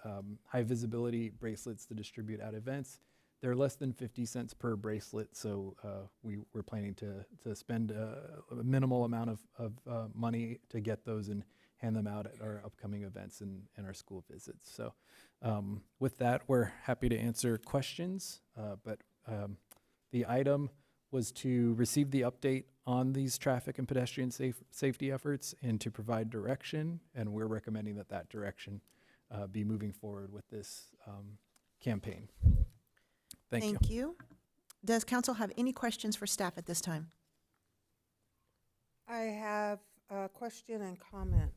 high visibility bracelets to distribute at events. They're less than 50 cents per bracelet, so we're planning to spend a minimal amount of money to get those and hand them out at our upcoming events and our school visits. So with that, we're happy to answer questions, but the item was to receive the update on these traffic and pedestrian safety efforts and to provide direction, and we're recommending that direction be moving forward with this campaign. Thank you. Thank you. Does council have any questions for staff at this time? I have a question and comment.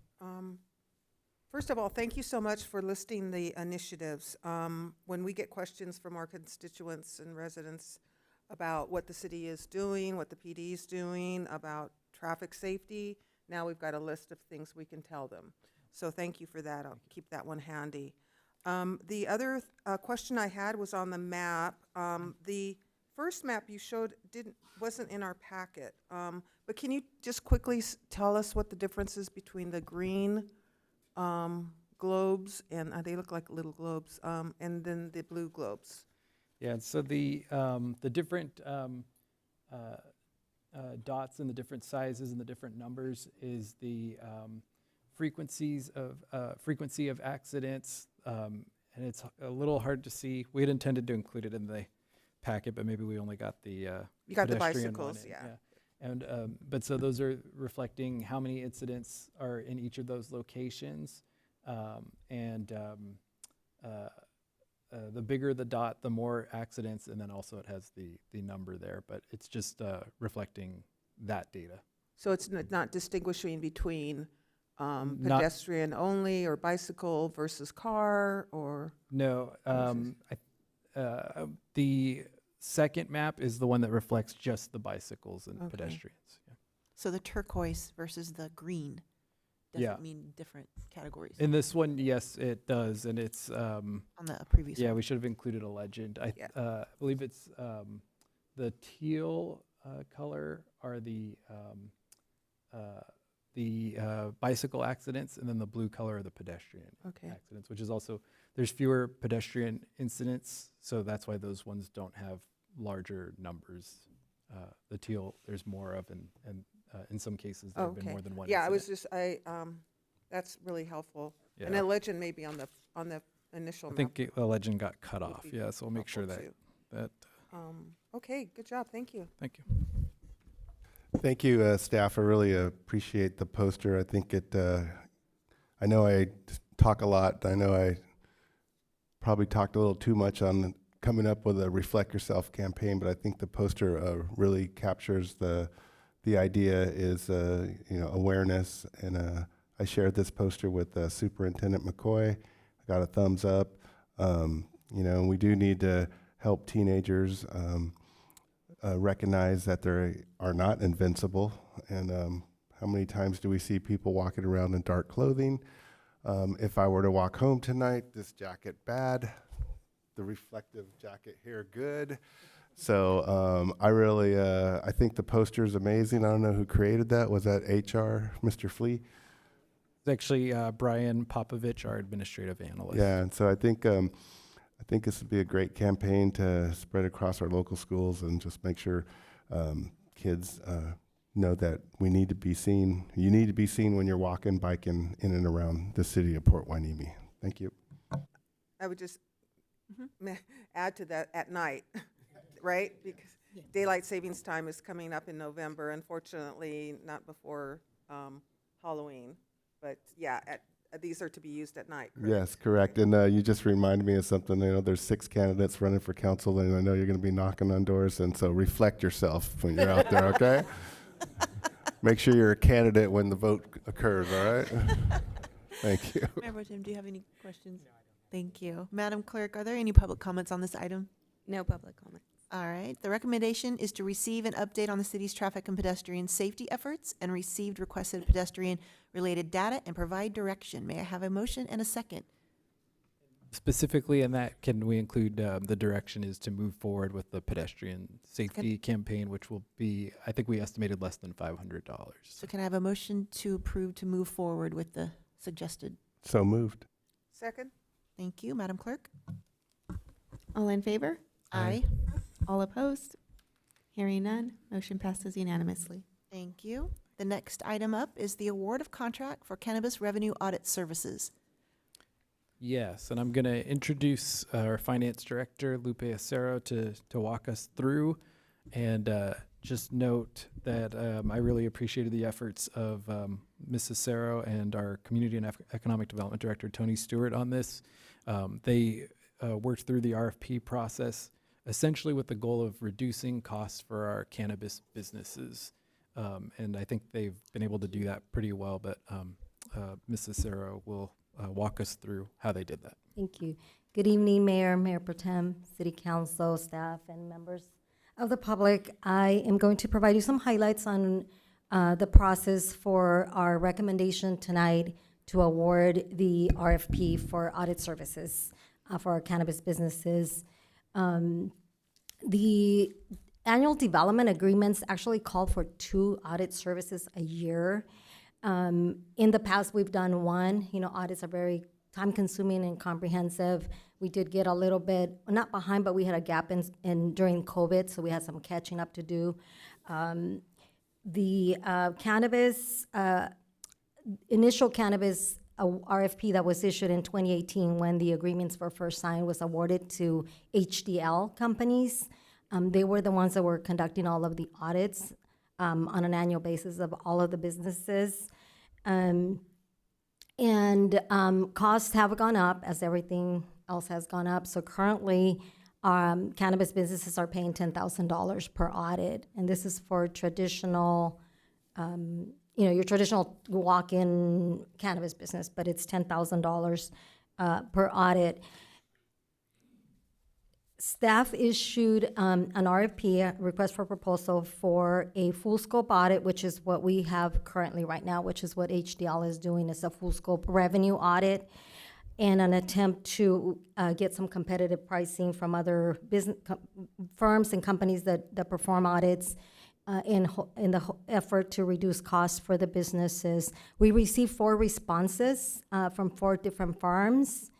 First of all, thank you so much for listing the initiatives. When we get questions from our constituents and residents about what the city is doing, what the PD is doing, about traffic safety, now we've got a list of things we can tell them. So thank you for that. I'll keep that one handy. The other question I had was on the map. The first map you showed wasn't in our packet, but can you just quickly tell us what the difference is between the green globes, and they look like little globes, and then the blue globes? Yeah, so the different dots and the different sizes and the different numbers is the frequency of accidents, and it's a little hard to see. We had intended to include it in the packet, but maybe we only got the You got the pedestrian one bicycles, in, yeah. And but so those are reflecting how many incidents are in each of those locations, the bigger the dot, the more accidents, and then also it has the number there, but it's just reflecting that data. So it's not distinguishing between Not- pedestrian only or bicycle versus car or? No, the second map is the one that reflects just the bicycles and Okay. pedestrians. Yeah. So the turquoise versus the green Yeah. doesn't mean different categories In this one, yes, it does, and it's on the previous yeah, one. we should have included a legend. I Yeah. believe it's the teal color are the bicycle accidents, and then the blue color are the pedestrian Okay. accidents, which is also, there's fewer pedestrian incidents, so that's why those ones don't have larger numbers. The teal, there's more of, and in some cases, there have been Okay. more than one Yeah, I incident. was just, that's really helpful. And Yeah. a legend maybe on the initial I map. think the legend got cut would off, be yeah, so we'll make sure helpful that, too. Okay, good job, thank you. thank you. Thank you, staff. I really appreciate the poster. I think I know I talk a lot. I know I probably talked a little too much on coming up with a Reflect Yourself campaign, but I think the poster really captures the idea is, awareness. And I shared this poster with Superintendent McCoy. I got a thumbs up. We do need to help teenagers recognize that they are not invincible. And how many times do we see people walking around in dark clothing? If I were to walk home tonight, this jacket bad, the reflective jacket here good. So I think the poster is amazing. I don't know who created that. Was that HR, Mr. Flea? It's actually Brian Popovich, our administrative analyst. Yeah, and so I think this would be a great campaign to spread across our local schools and just make sure kids know that we need to be seen. You need to be seen when you're walking, biking in and around the city of Port Hueneme. Thank you. I would just add to that at night, right? Because daylight savings time is coming up in November, unfortunately, not before Halloween. But yeah, these are to be used at night. Correct? Yes, correct. And you just reminded me of something. There's 6 candidates running for council, and I know you're going to be knocking on doors, and so reflect yourself when you're out there, okay? Make sure you're a candidate when the vote occurs, all right? Thank you. Mayor Pro Tem, do you have any questions? Thank you. Madam Clerk, are there any public comments on this item? No public comment. All right. The recommendation is to receive an update on the city's traffic and pedestrian safety efforts and received requested pedestrian-related data and provide direction. May I have a motion and a second? Specifically in that, can we include the direction is to move forward with the pedestrian safety campaign, which will be, I think we estimated less than $500. So can I have a motion to approve to move forward with the suggested? So moved. Second? Thank you. Madam Clerk? All in favor? Aye. All opposed? Hearing none, motion passes unanimously. Thank you. The next item up is the award of contract for cannabis revenue audit services. Yes, and I'm going to introduce our finance director, Lupe Acero, to walk us through. And just note that I really appreciated the efforts of Ms. Acero and our community and economic development director, Tony Stewart, on this. They worked through the RFP process essentially with the goal of reducing costs for our cannabis businesses. And I think they've been able to do that pretty well, but Ms. Acero will walk us through how they did that. Thank you. Good evening, Mayor, Mayor Pro Tem, City Council, staff, and members of the public. I am going to provide you some highlights on the process for our recommendation tonight to award the RFP for audit services for our cannabis businesses. The annual development agreements actually call for 2 audit services a year. In the past, we've done one. Audits are very time-consuming and comprehensive. We did get a little bit, not behind, but we had a gap in during COVID, so we had some catching up to do. The cannabis, initial cannabis RFP that was issued in 2018 when the agreements were first signed was awarded to HDL companies. They were the ones that were conducting all of the audits on an annual basis of all of the businesses. Costs have gone up as everything else has gone up. So currently, cannabis businesses are paying $10,000 per audit. And this is for traditional, your traditional walk-in cannabis business, but it's $10,000 per audit. Staff issued an RFP, a request for proposal, for a full scope audit, which is what we have currently right now, which is what HDL is doing, is a full scope revenue audit, and an attempt to get some competitive pricing from other business firms and companies that perform audits in the effort to reduce costs for the businesses. We received 4 responses from 4 different firms.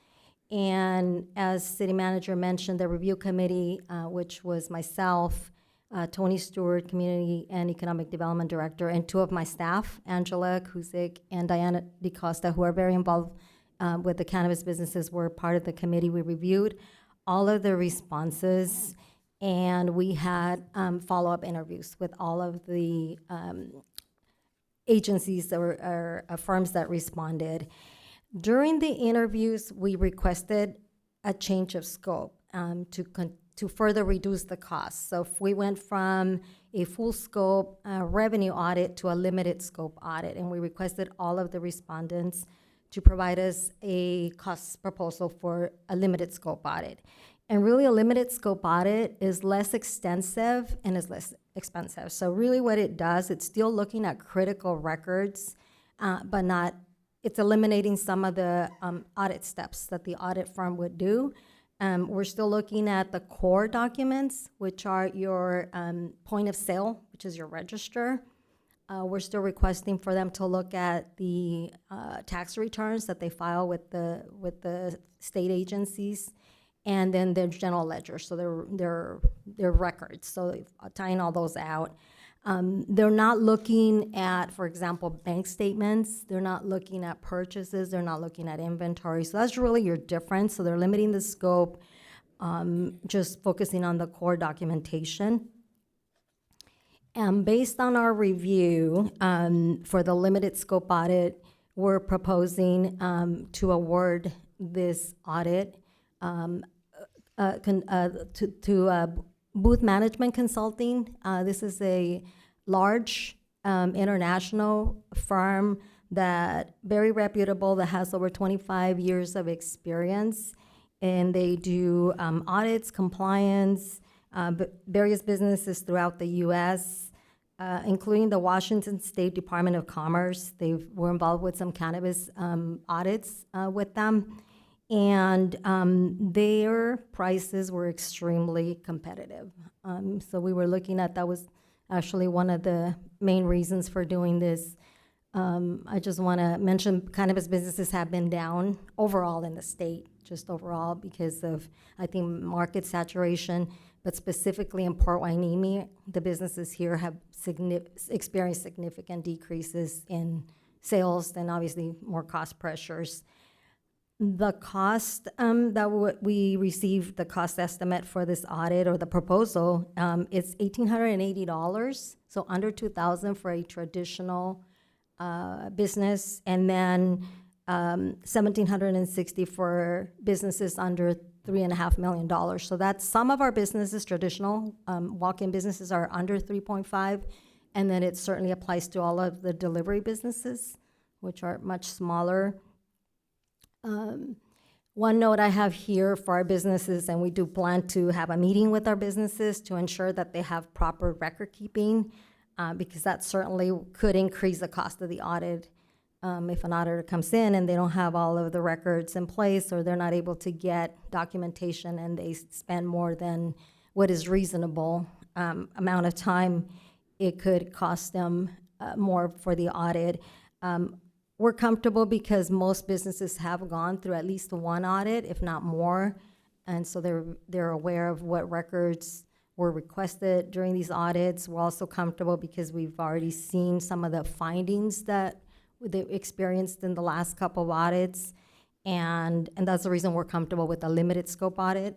And as city manager mentioned, the review committee, which was myself, Tony Stewart, community and economic development director, and 2 of my staff, Angela Kuzik and Diana DeCosta, who are very involved with the cannabis businesses, were part of the committee. We reviewed all of the responses, and we had follow-up interviews with all of the agencies that were firms that responded. During the interviews, we requested a change of scope to further reduce the costs. So if we went from a full scope revenue audit to a limited scope audit, and we requested all of the respondents to provide us a cost proposal for a limited scope audit. And really, a limited scope audit is less extensive and is less expensive. So really what it does, it's still looking at critical records, but not, it's eliminating some of the audit steps that the audit firm would do. We're still looking at the core documents, which are your point of sale, which is your register. We're still requesting for them to look at the tax returns that they file with the state agencies, and then their general ledger, so their records. So tying all those out. They're not looking at, for example, bank statements. They're not looking at purchases. They're not looking at inventory. So that's really your difference. So they're limiting the scope, just focusing on the core documentation. And based on our review for the limited scope audit, we're proposing to award this audit to Booth Management Consulting. This is a large international firm that very reputable, that has over 25 years of experience, and they do audits, compliance, various businesses throughout the U.S., including the Washington State Department of Commerce. They were involved with some cannabis audits with them. And their prices were extremely competitive. So we were looking at, that was actually one of the main reasons for doing this. I just want to mention cannabis businesses have been down overall in the state, just overall because of, I think, market saturation, but specifically in Port Hueneme, the businesses here have experienced significant decreases in sales and obviously more cost pressures. The cost that we received, the cost estimate for this audit or the proposal, is $1,880, so under $2,000 for a traditional business, and then $1,760 for businesses under $3.5 million. So that's some of our businesses, traditional walk-in businesses, are under 3.5, and then it certainly applies to all of the delivery businesses, which are much smaller. One note I have here for our businesses, and we do plan to have a meeting with our businesses to ensure that they have proper record keeping, because that certainly could increase the cost of the audit. If an auditor comes in and they don't have all of the records in place, or they're not able to get documentation and they spend more than what is reasonable amount of time, it could cost them more for the audit. We're comfortable because most businesses have gone through at least one audit, if not more, and so they're aware of what records were requested during these audits. We're also comfortable because we've already seen some of the findings that they experienced in the last couple of audits, and that's the reason we're comfortable with a limited scope audit.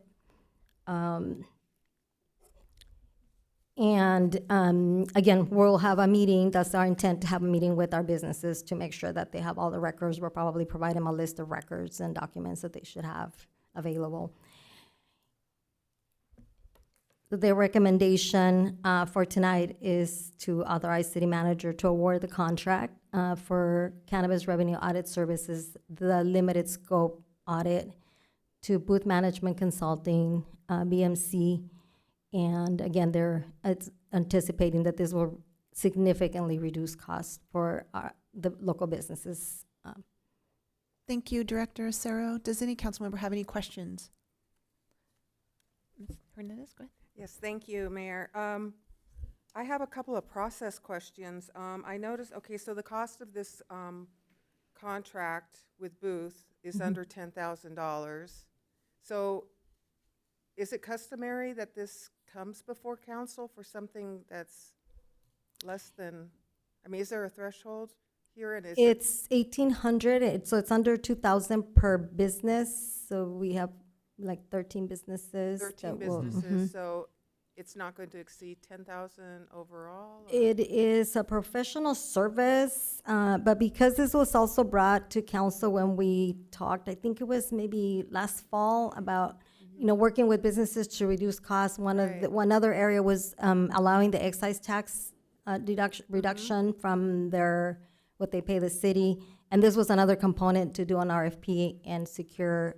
Again, we'll have a meeting. That's our intent, to have a meeting with our businesses to make sure that they have all the records. We'll probably provide them a list of records and documents that they should have available. The recommendation for tonight is to authorize city manager to award the contract for Cannabis Revenue Audit Services, the limited scope audit, to Booth Management Consulting, BMC. And again, they're anticipating that this will significantly reduce costs for the local businesses. Thank you, Director Acero. Does any council member have any questions? Ms. Hernandez, go ahead. Yes, thank you, Mayor. I have a couple of process questions. I noticed, okay, so the cost of this contract with Booth is under $10,000. So is it customary that this comes before council for something that's less than, I mean, is there a threshold here? And is It's $1,800, so it's under $2,000 per business. So we have like 13 businesses. 13 that will- businesses, so it's not going to exceed 10,000 overall? Or? It is a professional service, but because this was also brought to council when we talked, I think it was maybe last fall, about working with businesses to reduce costs. One other area was allowing the excise tax reduction from what they pay the city, and this was another component to do an RFP and secure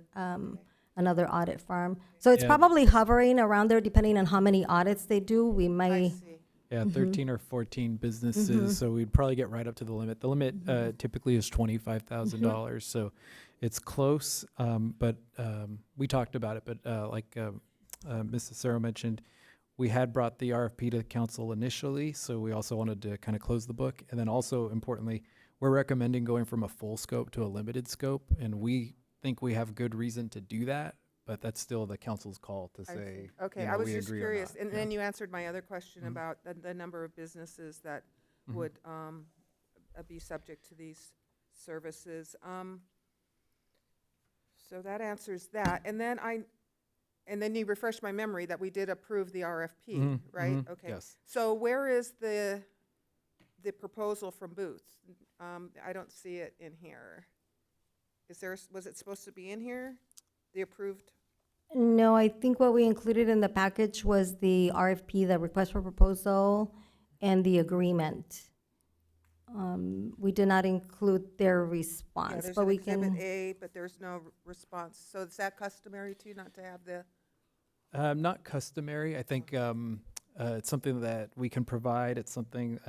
another audit firm. So it's probably hovering around there, depending on how many audits they do. We I may. see. Yeah, 13 or 14 businesses, so we'd probably get right up to the limit. The limit typically is $25,000, so it's close, but we talked about it, but like Ms. Acero mentioned, we had brought the RFP to the council initially, so we also wanted to kind of close the book. And then also, importantly, we're recommending going from a full scope to a limited scope, and we think we have good reason to do that, but that's still the council's call to I say, see. Okay, you know, I was we just agree or curious, not. and Yeah. then you answered my other question Mhm. about the number of businesses that would be subject to these services. So that answers that, and then you refreshed my memory that we did approve the RFP, Mhm, right? mhm, Okay. yes. So where is the proposal from Booth? I don't see it in here. Was it supposed to be in here? The approved? No, I think what we included in the package was the RFP, the request for proposal, and the agreement. We did not include their Yeah, response, there's but an we Exhibit can. A, but there's no response. So is that customary too, not to have the? Not customary. I think it's something that we can provide. It's something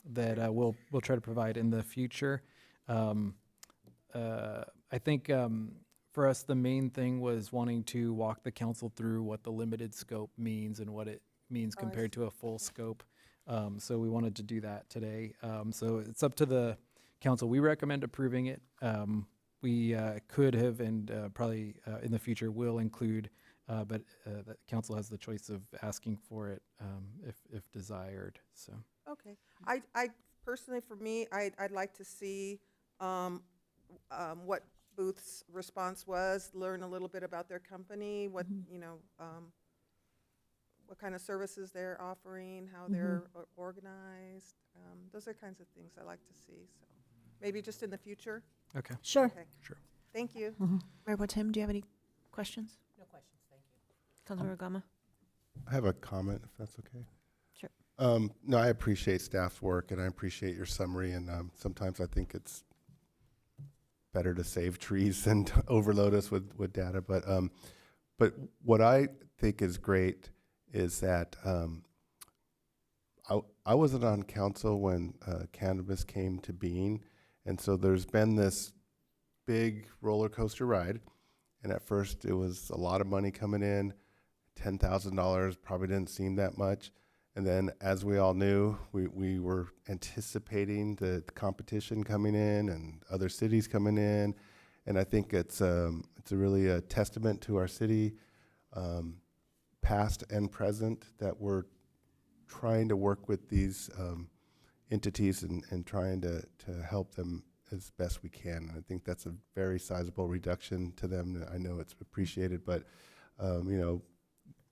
that we'll try to provide in the future. I think for us, the main thing was wanting to walk the council through what the limited scope means and what it means compared to a full scope. So we wanted to do that today. So it's up to the council. We recommend approving it. we could have and probably in the future will include, but the council has the choice of asking for it if desired. So Okay. I personally, for me, I'd like to see what Booth's response was, learn a little bit about their company, what, what kind of services they're offering, how they're organized. Those are kinds of things I like to see, so maybe just in the future. okay, Sure. Okay. sure. Thank you. Mayor Pro Tem, do you have any questions? No questions, thank you. Councilmember Gama? I have a comment, if that's okay. Sure. No, I appreciate staff's work, and I appreciate your summary, and sometimes I think it's better to save trees than to overload us with data. But what I think is great is that I wasn't on council when cannabis came to being, and so there's been this big roller coaster ride, and at first it was a lot of money coming in. $10,000 probably didn't seem that much. And then, as we all knew, we were anticipating the competition coming in and other cities coming in. And I think it's really a testament to our city, past and present, that we're trying to work with these entities and trying to help them as best we can. And I think that's a very sizable reduction to them. I know it's appreciated, but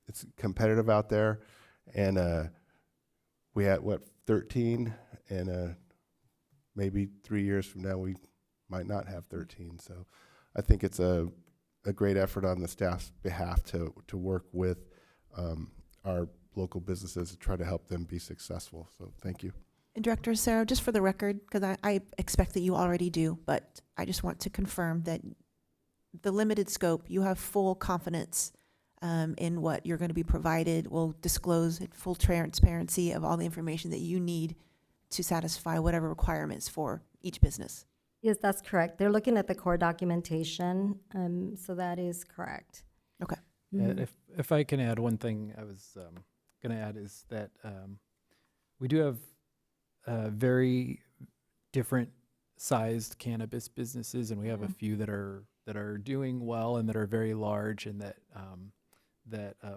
it's competitive out there, and we had 13, and maybe 3 years from now we might not have 13. So I think it's a great effort on the staff's behalf to work with our local businesses to try to help them be successful. So thank you. And Director Sarah, just for the record, because I expect that you already do, but I just want to confirm that the limited scope, you have full confidence in what you're going to be provided. Will disclose full transparency of all the information that you need to satisfy whatever requirements for each business. Yes, that's correct. They're looking at the core documentation, so that is correct. Okay. And if I can add one thing, I was going to add is that we do have very different sized cannabis businesses, and we have a few that are doing well and that are very large and that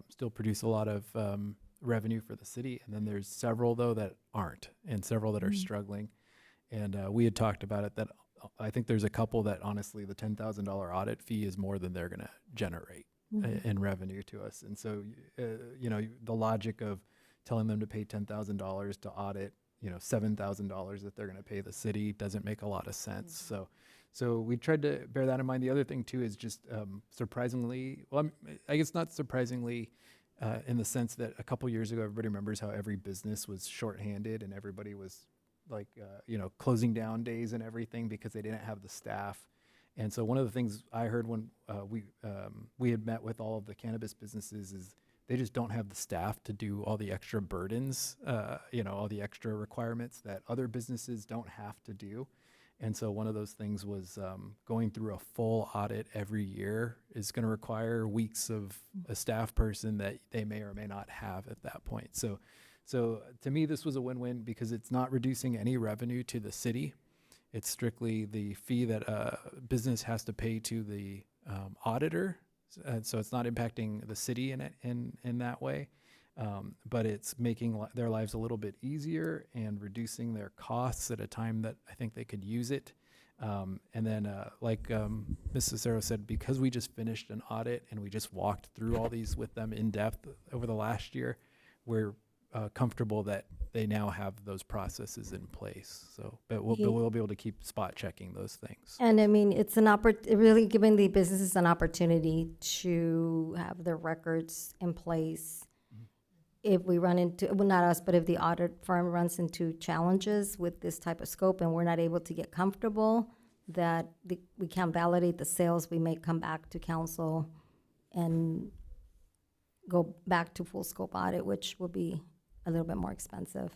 still produce a lot of revenue for the city. And then there's several though that aren't, and several that are struggling. And we had talked about it that I think there's a couple that honestly the $10,000 audit fee is more than they're going to generate in revenue to us. And so, the logic of telling them to pay $10,000 to audit, $7,000 that they're going to pay the city doesn't make a lot of sense. So we tried to bear that in mind. The other thing too is just surprisingly, well, I guess not surprisingly, in the sense that a couple years ago, everybody remembers how every business was shorthanded and everybody was like, closing down days and everything because they didn't have the staff. And so one of the things I heard when we had met with all of the cannabis businesses is they just don't have the staff to do all the extra burdens, all the extra requirements that other businesses don't have to do. And so one of those things was going through a full audit every year is going to require weeks of a staff person that they may or may not have at that point. So to me, this was a win-win because it's not reducing any revenue to the city. It's strictly the fee that a business has to pay to the auditor. So it's not impacting the city in that way. But it's making their lives a little bit easier and reducing their costs at a time that I think they could use it. And then, like Ms. Cicero said, because we just finished an audit and we just walked through all these with them in depth over the last year, we're comfortable that they now have those processes in place. So, but we'll be able to keep spot checking those things. And I mean, it's really giving the businesses an opportunity to have their records in place. If we run into, well, not us, but if the audit firm runs into challenges with this type of scope and we're not able to get comfortable that we can't validate the sales, we may come back to council and go back to full scope audit, which will be a little bit more expensive.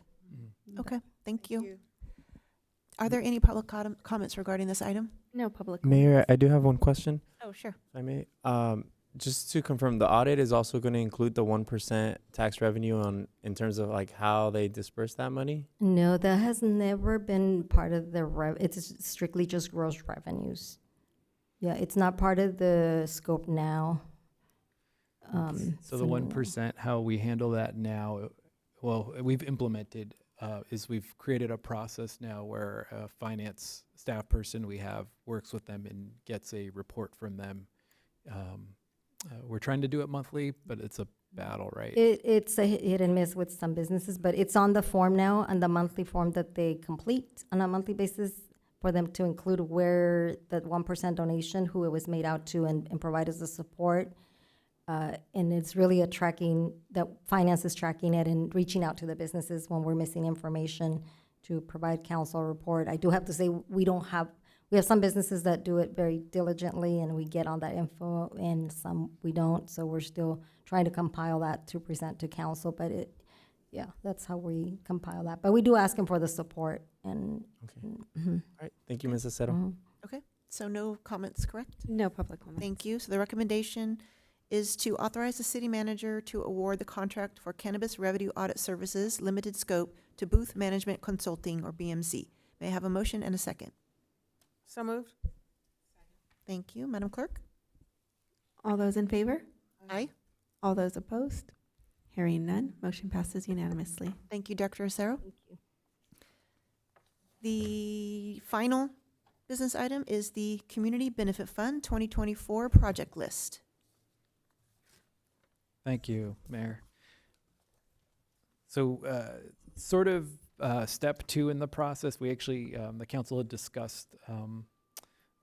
Okay, thank you. Are there any public comments regarding this item? No public. Mayor, I do have one question, Oh, sure. if I may. Just to confirm, the audit is also going to include the 1% tax revenue in terms of like how they disperse that money? No, that has never been part of the it's strictly just gross revenues. Yeah, it's not part of the scope now. So the 1%, how we handle that now, well, we've implemented, is we've created a process now where a finance staff person we have works with them and gets a report from them. We're trying to do it monthly, but it's a battle, right? It's a hit and miss with some businesses, but it's on the form now, on the monthly form that they complete on a monthly basis for them to include where that 1% donation, who it was made out to, and provide us the support. And it's really a tracking, that finance is tracking it and reaching out to the businesses when we're missing information to provide council report. I do have to say, we have some businesses that do it very diligently and we get on that info, and some we don't. So we're still trying to compile that to present to council, but that's how we compile that. But we do ask them for the support and. Okay. Mhm. All right. Thank you, Mrs. Cero. Mhm. Okay, so no comments, correct? No public comment. Thank you. So the recommendation is to authorize the city manager to award the contract for Cannabis Revenue Audit Services, limited scope, to Booth Management Consulting, or BMC. May I have a motion and a second? So moved. Thank you. Madam Clerk? All those in favor? Aye. All those opposed? Hearing none, motion passes unanimously. Thank you, Dr. Acero. The final business item is the Community Benefit Fund 2024 project list. Thank you, Mayor. So, sort of step two in the process, we actually, the council had discussed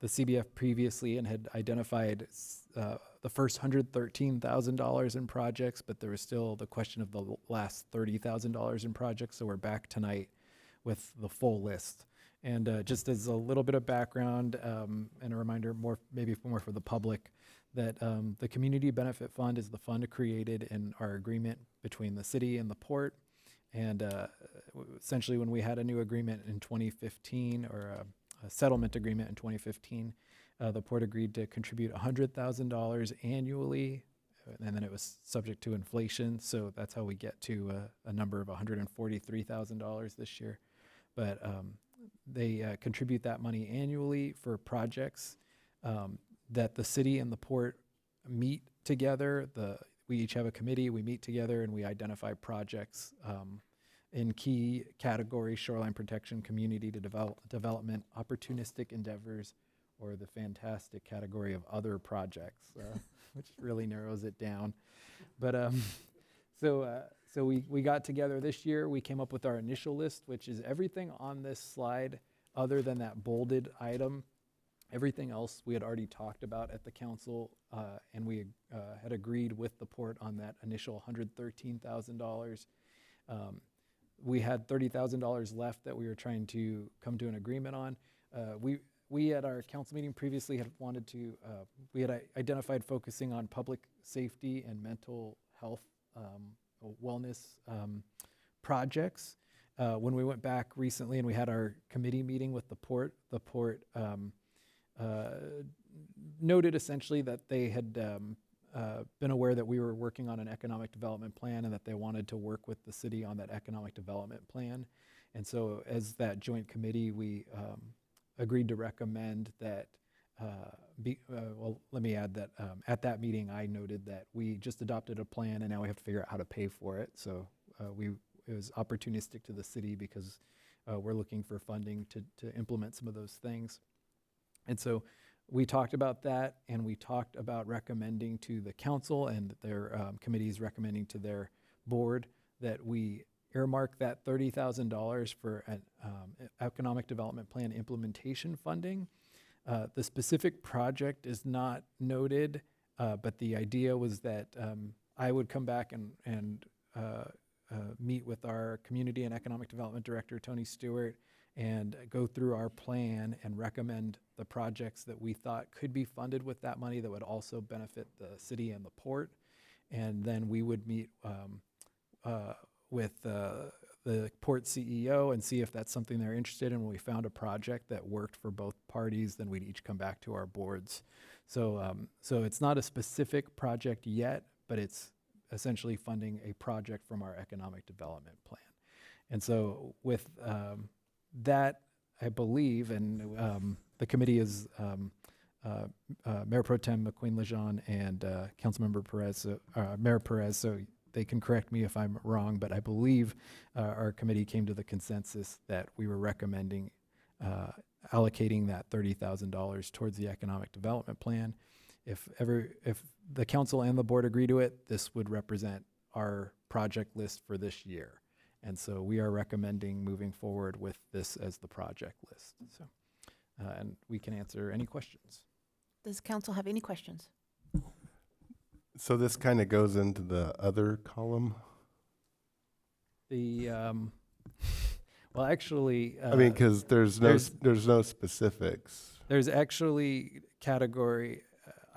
the CBF previously and had identified the first $113,000 in projects, but there was still the question of the last $30,000 in projects. So we're back tonight with the full list. And just as a little bit of background and a reminder, maybe more for the public, that the Community Benefit Fund is the fund created in our agreement between the city and the port. And essentially, when we had a new agreement in 2015, or a settlement agreement in 2015, the port agreed to contribute $100,000 annually, and then it was subject to inflation. So that's how we get to a number of $143,000 this year. But they contribute that money annually for projects that the city and the port meet together. We each have a committee, we meet together, and we identify projects in key categories: shoreline protection, community to development, opportunistic endeavors, or the fantastic category of other projects, which really narrows it down. But so we got together this year. We came up with our initial list, which is everything on this slide other than that bolded item. Everything else we had already talked about at the council, and we had agreed with the port on that initial $113,000. We had $30,000 left that we were trying to come to an agreement on. We at our council meeting previously had wanted to, we had identified focusing on public safety and mental health wellness projects. When we went back recently and we had our committee meeting with the port noted essentially that they had been aware that we were working on an economic development plan and that they wanted to work with the city on that economic development plan. And so as that joint committee, we agreed to recommend that, well, let me add that at that meeting, I noted that we just adopted a plan and now we have to figure out how to pay for it. So it was opportunistic to the city because we're looking for funding to implement some of those things. And so we talked about that, and we talked about recommending to the council and their committees recommending to their board that we earmark that $30,000 for an economic development plan implementation funding. The specific project is not noted, but the idea was that I would come back and meet with our community and economic development director, Tony Stewart, and go through our plan and recommend the projects that we thought could be funded with that money that would also benefit the city and the port. And then we would meet with the port CEO and see if that's something they're interested in. When we found a project that worked for both parties, then we'd each come back to our boards. So it's not a specific project yet, but it's essentially funding a project from our economic development plan. And so with that, I believe, and the committee is Mayor Pro Tem McQueen Lejeune and Councilmember Perez, Mayor Perez, so they can correct me if I'm wrong, but I believe our committee came to the consensus that we were recommending allocating that $30,000 towards the economic development plan. If the council and the board agree to it, this would represent our project list for this year. And so we are recommending moving forward with this as the project list. So, and we can answer any questions. Does council have any questions? So this kind of goes into the other column? The, well, actually. I mean, because there's no specifics. There's actually category,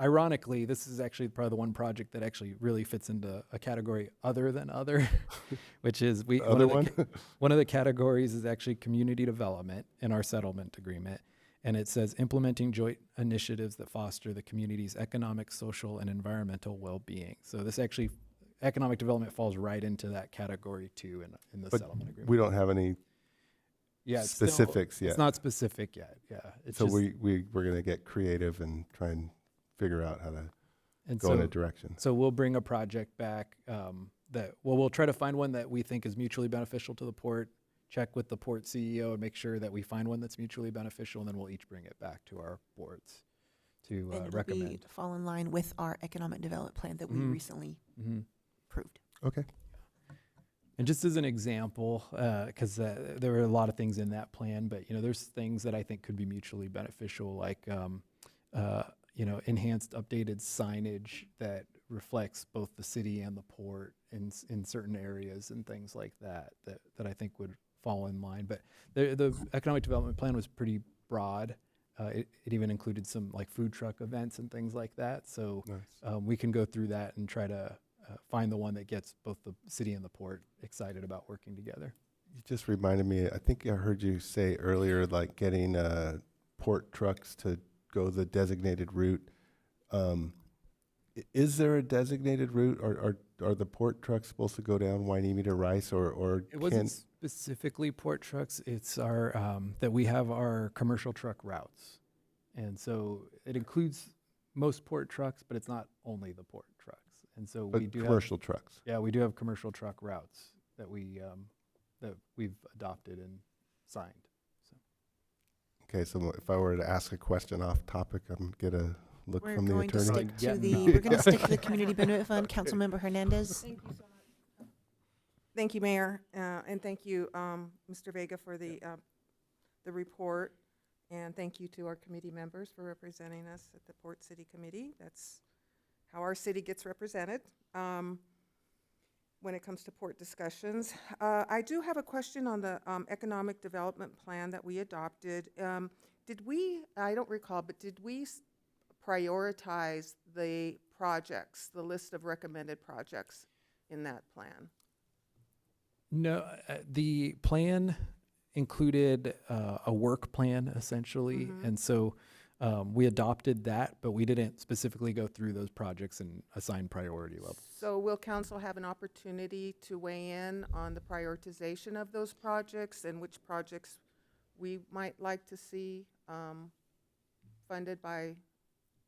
ironically, this is actually probably the one project that actually really fits into a category other than other, which is one of the categories is actually community development in our settlement agreement. And it says implementing joint initiatives that foster the community's economic, social, and environmental well-being. So this actually, economic development falls right into that category too in the settlement agreement. We don't have any specifics yet. It's not specific yet, yeah. It's so just, we're going to get creative and try and figure out how to go in a direction. So we'll bring a project back we'll try to find one that we think is mutually beneficial to the port, check with the port CEO and make sure that we find one that's mutually beneficial, and then we'll each bring it back to our boards to And recommend. it'll fall in line with our economic development plan that we recently approved. Okay. And just as an example, because there were a lot of things in that plan, but there's things that I think could be mutually beneficial, like enhanced, updated signage that reflects both the city and the port in certain areas and things like that I think would fall in line. But the economic development plan was pretty broad. It even included some like food truck events and things like that. So nice. We can go through that and try to find the one that gets both the city and the port excited about working together. You just reminded me, I think I heard you say earlier, like getting port trucks to go the designated route. Is there a designated route, or are the port trucks supposed to go down Hueneme to Rice, or it wasn't specifically port trucks? It's our that we have our commercial truck routes, and so it includes most port trucks, but it's not only the port trucks. And so we do commercial trucks. Yeah, we do have commercial truck routes that we've adopted and signed. So. Okay, so if I were to ask a question off topic, I'm get a look from the attorney. We're going to stick to the Community Benefit Fund. Councilmember Hernandez. Thank you so much. Thank you, Mayor, and thank you, Mr. Vega, for the report, and thank you to our committee members for representing us at the Port City Committee. That's how our city gets represented when it comes to port discussions. I do have a question on the economic development plan that we adopted. Did we, I don't recall, but did we prioritize the projects, the list of recommended projects in that plan? No, the plan included a work plan essentially, and so we adopted that, but we didn't specifically go through those projects and assign priority levels. So will council have an opportunity to weigh in on the prioritization of those projects and which projects we might like to see funded by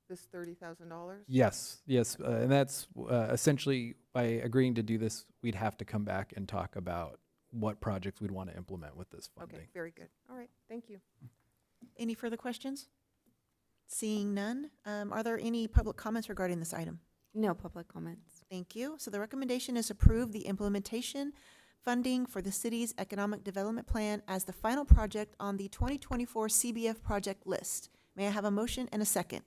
this $30,000? Yes, and that's essentially by agreeing to do this, we'd have to come back and talk about what projects we'd want to implement with this funding. Okay, very good. All right, thank you. Any further questions? Seeing none, are there any public comments regarding this item? No public comments. Thank you. So the recommendation is approve the implementation funding for the city's economic development plan as the final project on the 2024 CBF project list. May I have a motion and a second?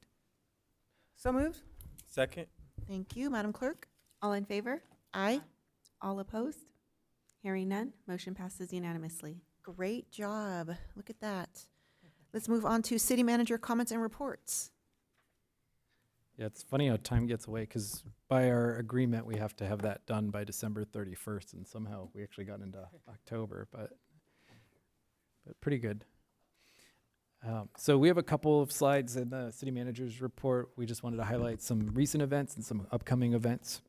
So moved. Second. Thank you, Madam Clerk. All in favor? Aye. All opposed? Hearing none, motion passes unanimously. Great job. Look at that. Let's move on to city manager comments and reports. Yeah, it's funny how time gets away, because by our agreement, we have to have that done by December 31st, and somehow we actually got into October, but pretty good. So we have a couple of slides in the city manager's report. We just wanted to highlight some recent events and some upcoming events.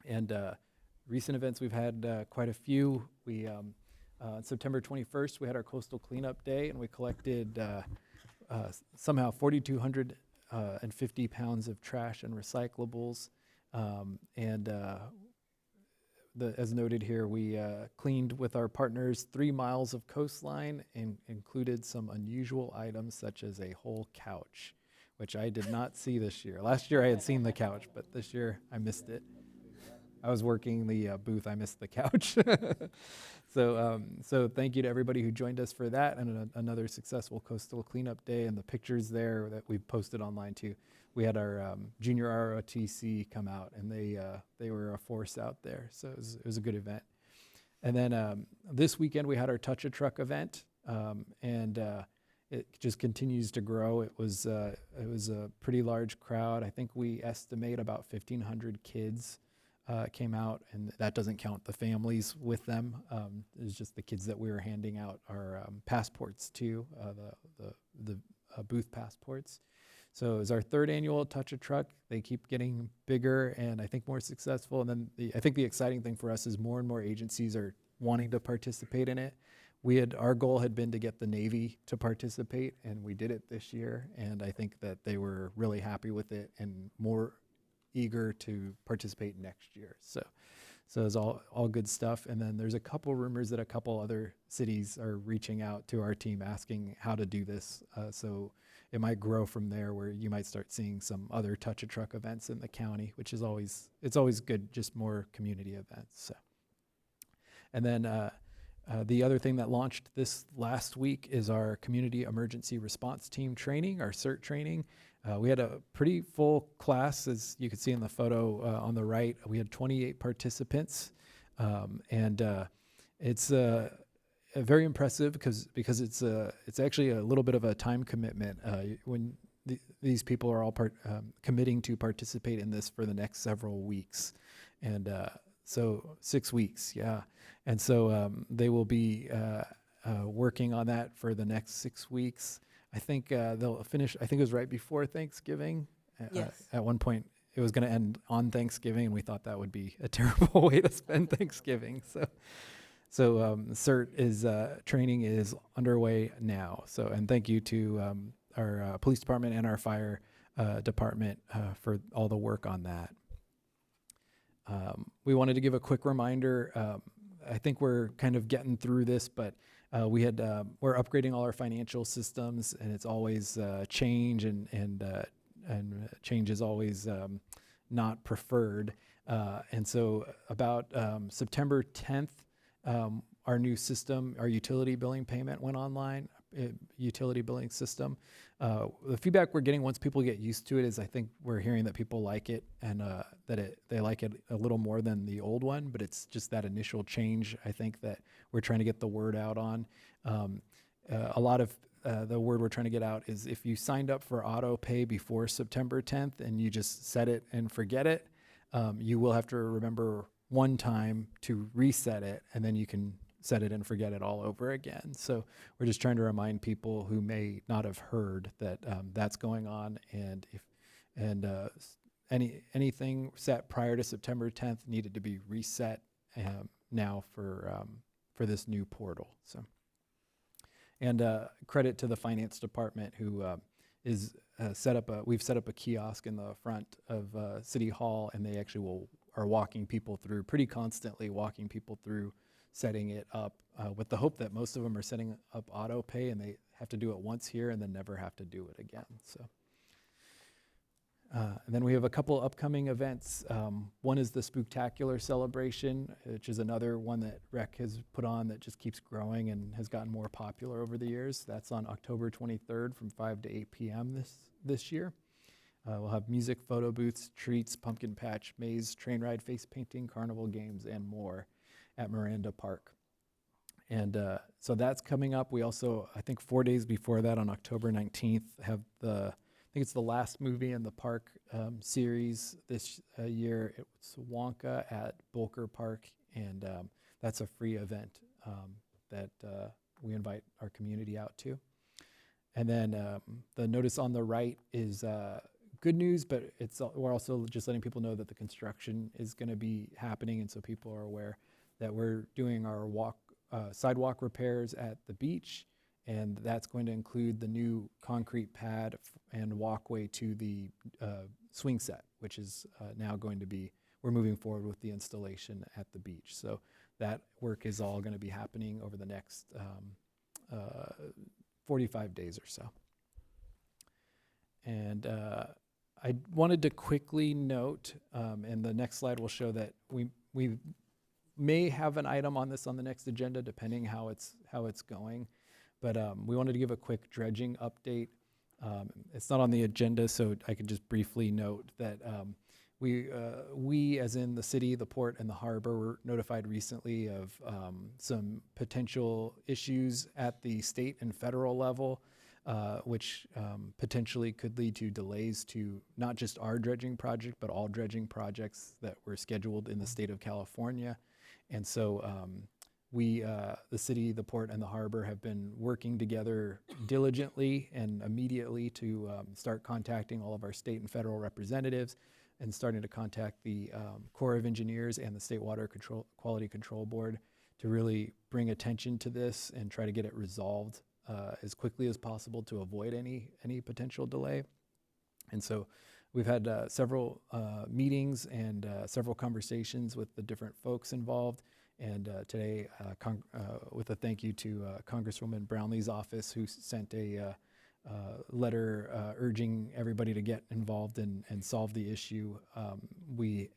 And recent events, we've had quite a few. We on September 21st, we had our coastal cleanup day, and we collected somehow 4,200 and 50 pounds of trash and recyclables. As noted here, we cleaned with our partners 3 miles of coastline and included some unusual items such as a whole couch, which I did not see this year. Last year I had seen the couch, but this year I missed it. I was working the booth, I missed the couch. So thank you to everybody who joined us for that, and another successful coastal cleanup day, and the pictures there that we've posted online too. We had our junior ROTC come out, and they were a force out there, so it was a good event. And then this weekend we had our Touch a Truck event, and it just continues to grow. It was a pretty large crowd. I think we estimate about 1,500 kids came out, and that doesn't count the families with them. It was just the kids that we were handing out our passports to, the booth passports. So it was our 3rd annual Touch a Truck. They keep getting bigger and I think more successful. And then I think the exciting thing for us is more and more agencies are wanting to participate in it. Our goal had been to get the Navy to participate, and we did it this year. And I think that they were really happy with it and more eager to participate next year. So it's all good stuff. And then there's a couple rumors that a couple other cities are reaching out to our team asking how to do this. So it might grow from there, where you might start seeing some other Touch a Truck events in the county, which is always good, just more community events. So. And then the other thing that launched this last week is our Community Emergency Response Team training, our CERT training. We had a pretty full class, as you can see in the photo on the right. We had 28 participants, and it's very impressive because it's actually a little bit of a time commitment when these people are all committing to participate in this for the next several weeks, and so 6 weeks, yeah. And so they will be working on that for the next 6 weeks. I think they'll finish, I think it was right before Thanksgiving. Yes. At one point, it was going to end on Thanksgiving, and we thought that would be a terrible way to spend Thanksgiving. So CERT is, training is underway now. So, and thank you to our police department and our fire department for all the work on that. We wanted to give a quick reminder. I think we're kind of getting through this, but we're upgrading all our financial systems, and it's always change, and change is always not preferred. And so about September 10th, our new system, our utility billing payment went online, utility billing system. The feedback we're getting once people get used to it is I think we're hearing that people like it, and they like it a little more than the old one, but it's just that initial change, I think, that we're trying to get the word out on. A lot of the word we're trying to get out is if you signed up for auto pay before September 10th and you just set it and forget it, you will have to remember one time to reset it, and then you can set it and forget it all over again. So we're just trying to remind people who may not have heard that that's going on, and anything set prior to September 10th needed to be reset now for this new portal. So, and credit to the finance department who is we've set up a kiosk in the front of City Hall, and they actually are walking people through pretty constantly, walking people through setting it up with the hope that most of them are setting up auto pay, and they have to do it once here and then never have to do it again. So, and then we have a couple upcoming events. One is the Spooktacular celebration, which is another one that Rec has put on that just keeps growing and has gotten more popular over the years. That's on October 23rd from 5 to 8 p.m. this year. We'll have music, photo booths, treats, pumpkin patch, maze, train ride, face painting, carnival games, and more at Miranda Park. And so that's coming up. We also, I think 4 days before that, on October 19th, have I think it's the last movie in the park series this year. It's Wonka at Bolker Park, and that's a free event that we invite our community out to. And then the notice on the right is good news, but we're also just letting people know that the construction is going to be happening, and so people are aware that we're doing our sidewalk repairs at the beach and that's going to include the new concrete pad and walkway to the swing set, which is now going to be, we're moving forward with the installation at the beach. So that work is all going to be happening over the next 45 days or so. And I wanted to quickly note, and the next slide will show that we may have an item on this on the next agenda, depending how it's going. But we wanted to give a quick dredging update. It's not on the agenda, so I could just briefly note that we, as in the city, the port, and the harbor, were notified recently of some potential issues at the state and federal level, which potentially could lead to delays to not just our dredging project, but all dredging projects that were scheduled in the state of California. And so we, the city, the port, and the harbor have been working together diligently and immediately to start contacting all of our state and federal representatives and starting to contact the Corps of Engineers and the State Water Quality Control Board to really bring attention to this and try to get it resolved as quickly as possible to avoid any potential delay. And so we've had several meetings and several conversations with the different folks involved. And today, with a thank you to Congresswoman Brownlee's office, who sent a letter urging everybody to get involved and solve the issue. We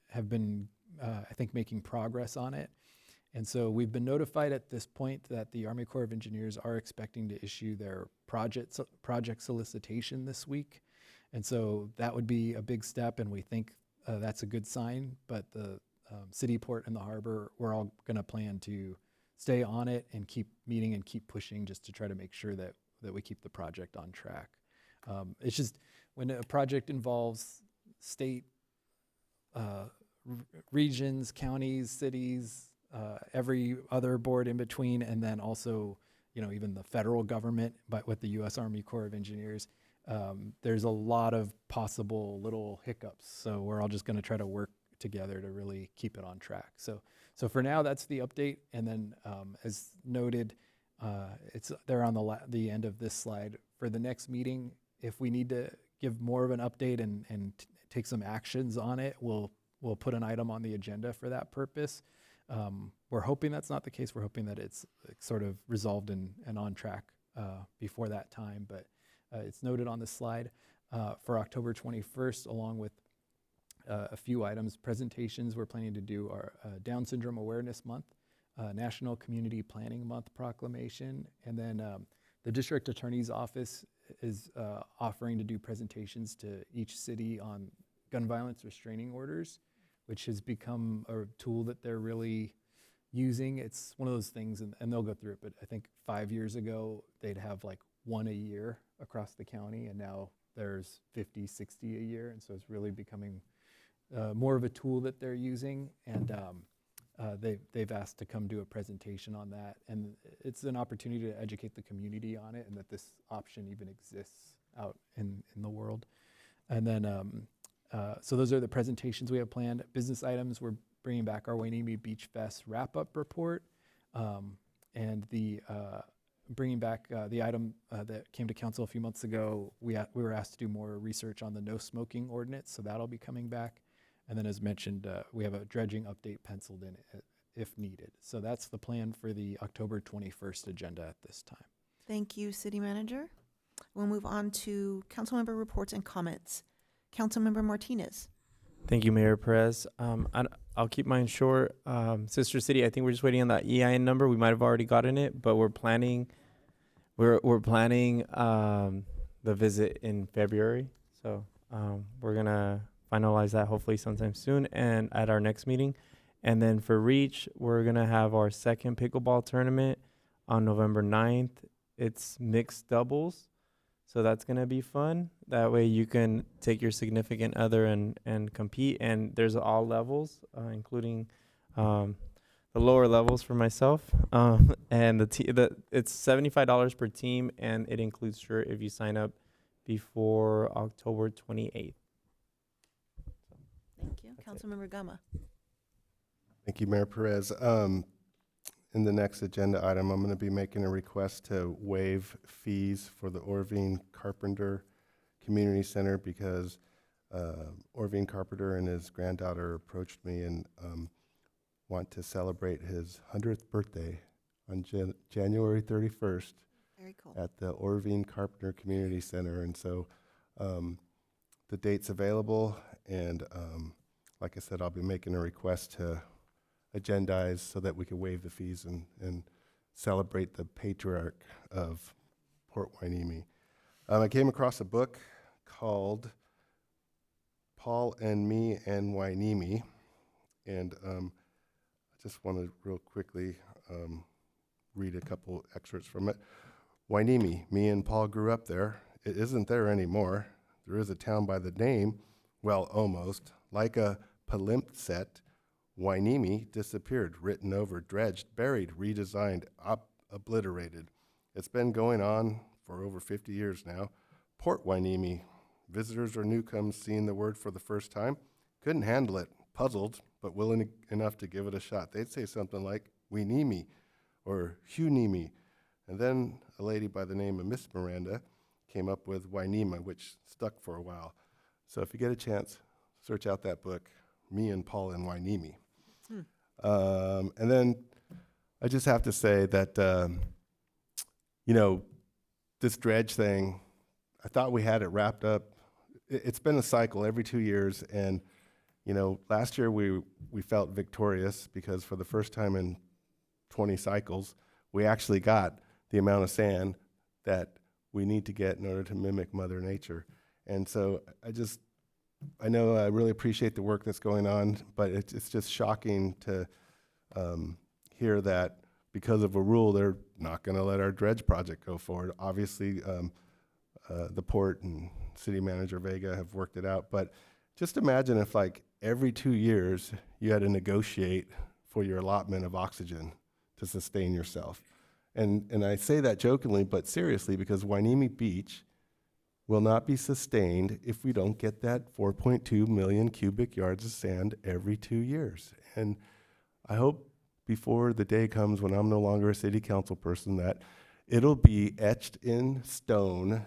have been, I think, making progress on it. And so we've been notified at this point that the Army Corps of Engineers are expecting to issue their project solicitation this week. And so that would be a big step, and we think that's a good sign. But the city, port, and the harbor, we're all going to plan to stay on it and keep meeting and keep pushing just to try to make sure that we keep the project on track. It's just when a project involves state, regions, counties, cities, every other board in between, and then also, even the federal government, but with the U.S. Army Corps of Engineers, there's a lot of possible little hiccups. So we're all just going to try to work together to really keep it on track. So for now, that's the update. And then, as noted, it's there on the end of this slide. For the next meeting, if we need to give more of an update and take some actions on it, we'll put an item on the agenda for that purpose. We're hoping that's not the case. We're hoping that it's sort of resolved and on track before that time. But it's noted on this slide for October 21st, along with a few items, presentations. We're planning to do our Down Syndrome Awareness Month, National Community Planning Month proclamation, and then the District Attorney's Office is offering to do presentations to each city on gun violence restraining orders, which has become a tool that they're really using. It's one of those things, and they'll go through it, but I think 5 years ago, they'd have like one a year across the county, and now there's 50, 60 a year, and so it's really becoming more of a tool that they're using, and they've asked to come do a presentation on that, and it's an opportunity to educate the community on it and that this option even exists out in the world. And then, so those are the presentations we have planned. Business items, we're bringing back our Hueneme Beach Fest wrap-up report, and bringing back the item that came to council a few months ago. We were asked to do more research on the no smoking ordinance, so that'll be coming back. And then, as mentioned, we have a dredging update penciled in if needed. So that's the plan for the October 21st agenda at this time. Thank you, City Manager. We'll move on to council member reports and comments. Councilmember Martinez. Thank you, Mayor Perez. I'll keep mine short. Sister City, I think we're just waiting on that EIN number. We might have already gotten it, but we're planning the visit in February. So we're gonna finalize that hopefully sometime soon and at our next meeting. And then for Reach, we're gonna have our second pickleball tournament on November 9th. It's mixed doubles. So that's going to be fun. That way you can take your significant other and compete. And there's all levels, including the lower levels for myself. And it's $75 per team, and it includes shirt if you sign up before October 28th. Thank you. Councilmember Gama. Thank you, Mayor Perez. in the next agenda item, I'm going to be making a request to waive fees for the Orvine Carpenter Community Center because Orvine Carpenter and his granddaughter approached me and want to celebrate his 100th birthday on January 31st Very cool. at the Orvine Carpenter Community Center. And so the date's available, and like I said, I'll be making a request to agendize so that we can waive the fees and celebrate the patriarch of Port Hueneme. I came across a book called Paul and Me and Hueneme, and I just want to real quickly read a couple excerpts from it. Hueneme, me and Paul grew up there. It isn't there anymore. There is a town by the name, well, almost, like a palimpsest. Hueneme disappeared, written over, dredged, buried, redesigned, obliterated. It's been going on for over 50 years now. Port Hueneme. Visitors or newcomers seeing the word for the first time couldn't handle it, puzzled, but willing enough to give it a shot. They'd say something like Hueneme or Hueneme. And then a lady by the name of Miss Miranda came up with Hueneme, which stuck for a while. So if you get a chance, search out that book, Me and Paul and Hueneme. And then I just have to say that, you know, this dredge thing, I thought we had it wrapped up. It's been a cycle every 2 years, and you know, last year we felt victorious because for the first time in 20 cycles, we actually got the amount of sand that we need to get in order to mimic Mother Nature. And so I know I really appreciate the work that's going on, but it's just shocking to hear that because of a rule, they're not going to let our dredge project go forward. Obviously, the port and city manager Vega have worked it out, but just imagine if like every 2 years you had to negotiate for your allotment of oxygen to sustain yourself. And I say that jokingly, but seriously, because Hueneme Beach will not be sustained if we don't get that 4.2 million cubic yards of sand every 2 years. And I hope before the day comes when I'm no longer a city council person that it'll be etched in stone,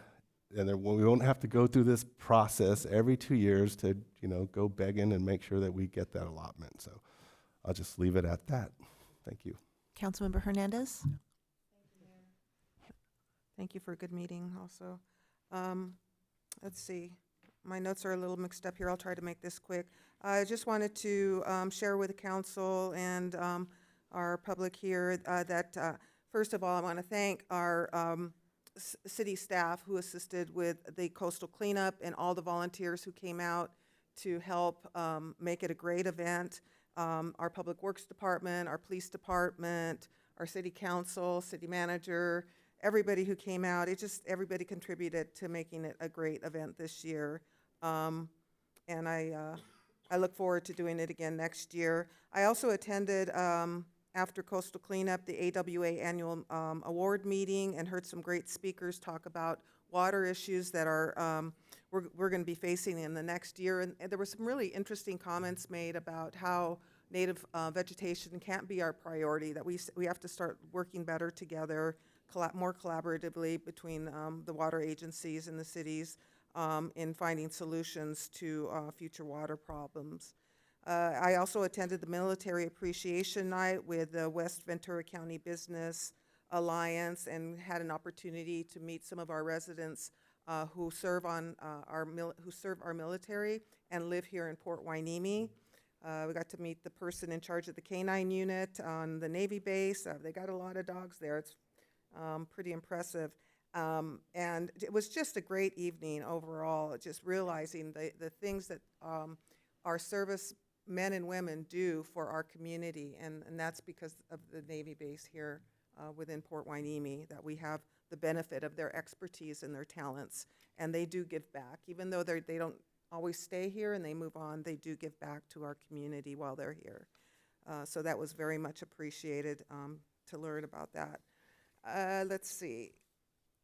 and then we won't have to go through this process every 2 years to, you know, go begging and make sure that we get that allotment. So I'll just leave it at that. Thank you. Councilmember Hernandez? Thank you for a good meeting also. Let's see, my notes are a little mixed up here. I'll try to make this quick. I just wanted to share with the council and our public here that first of all, I want to thank our city staff who assisted with the coastal cleanup and all the volunteers who came out to help make it a great event. Our Public Works Department, our Police Department, our City Council, City Manager, everybody who came out, everybody contributed to making it a great event this year. And I look forward to doing it again next year. I also attended, after Coastal Cleanup, the AWA Annual Award meeting and heard some great speakers talk about water issues that are we're going to be facing in the next year. And there were some really interesting comments made about how native vegetation can't be our priority, that we have to start working better together, more collaboratively between the water agencies and the cities in finding solutions to future water problems. I also attended the Military Appreciation Night with the West Ventura County Business Alliance and had an opportunity to meet some of our residents who serve our military and live here in Port Hueneme. We got to meet the person in charge of the K-9 unit on the Navy base. They got a lot of dogs there. It's pretty impressive. And it was just a great evening overall, just realizing the things that our service men and women do for our community, and that's because of the Navy base here within Port Hueneme, that we have the benefit of their expertise and their talents, and they do give back. Even though they don't always stay here and they move on, they do give back to our community while they're here. So that was very much appreciated to learn about that. Let's see.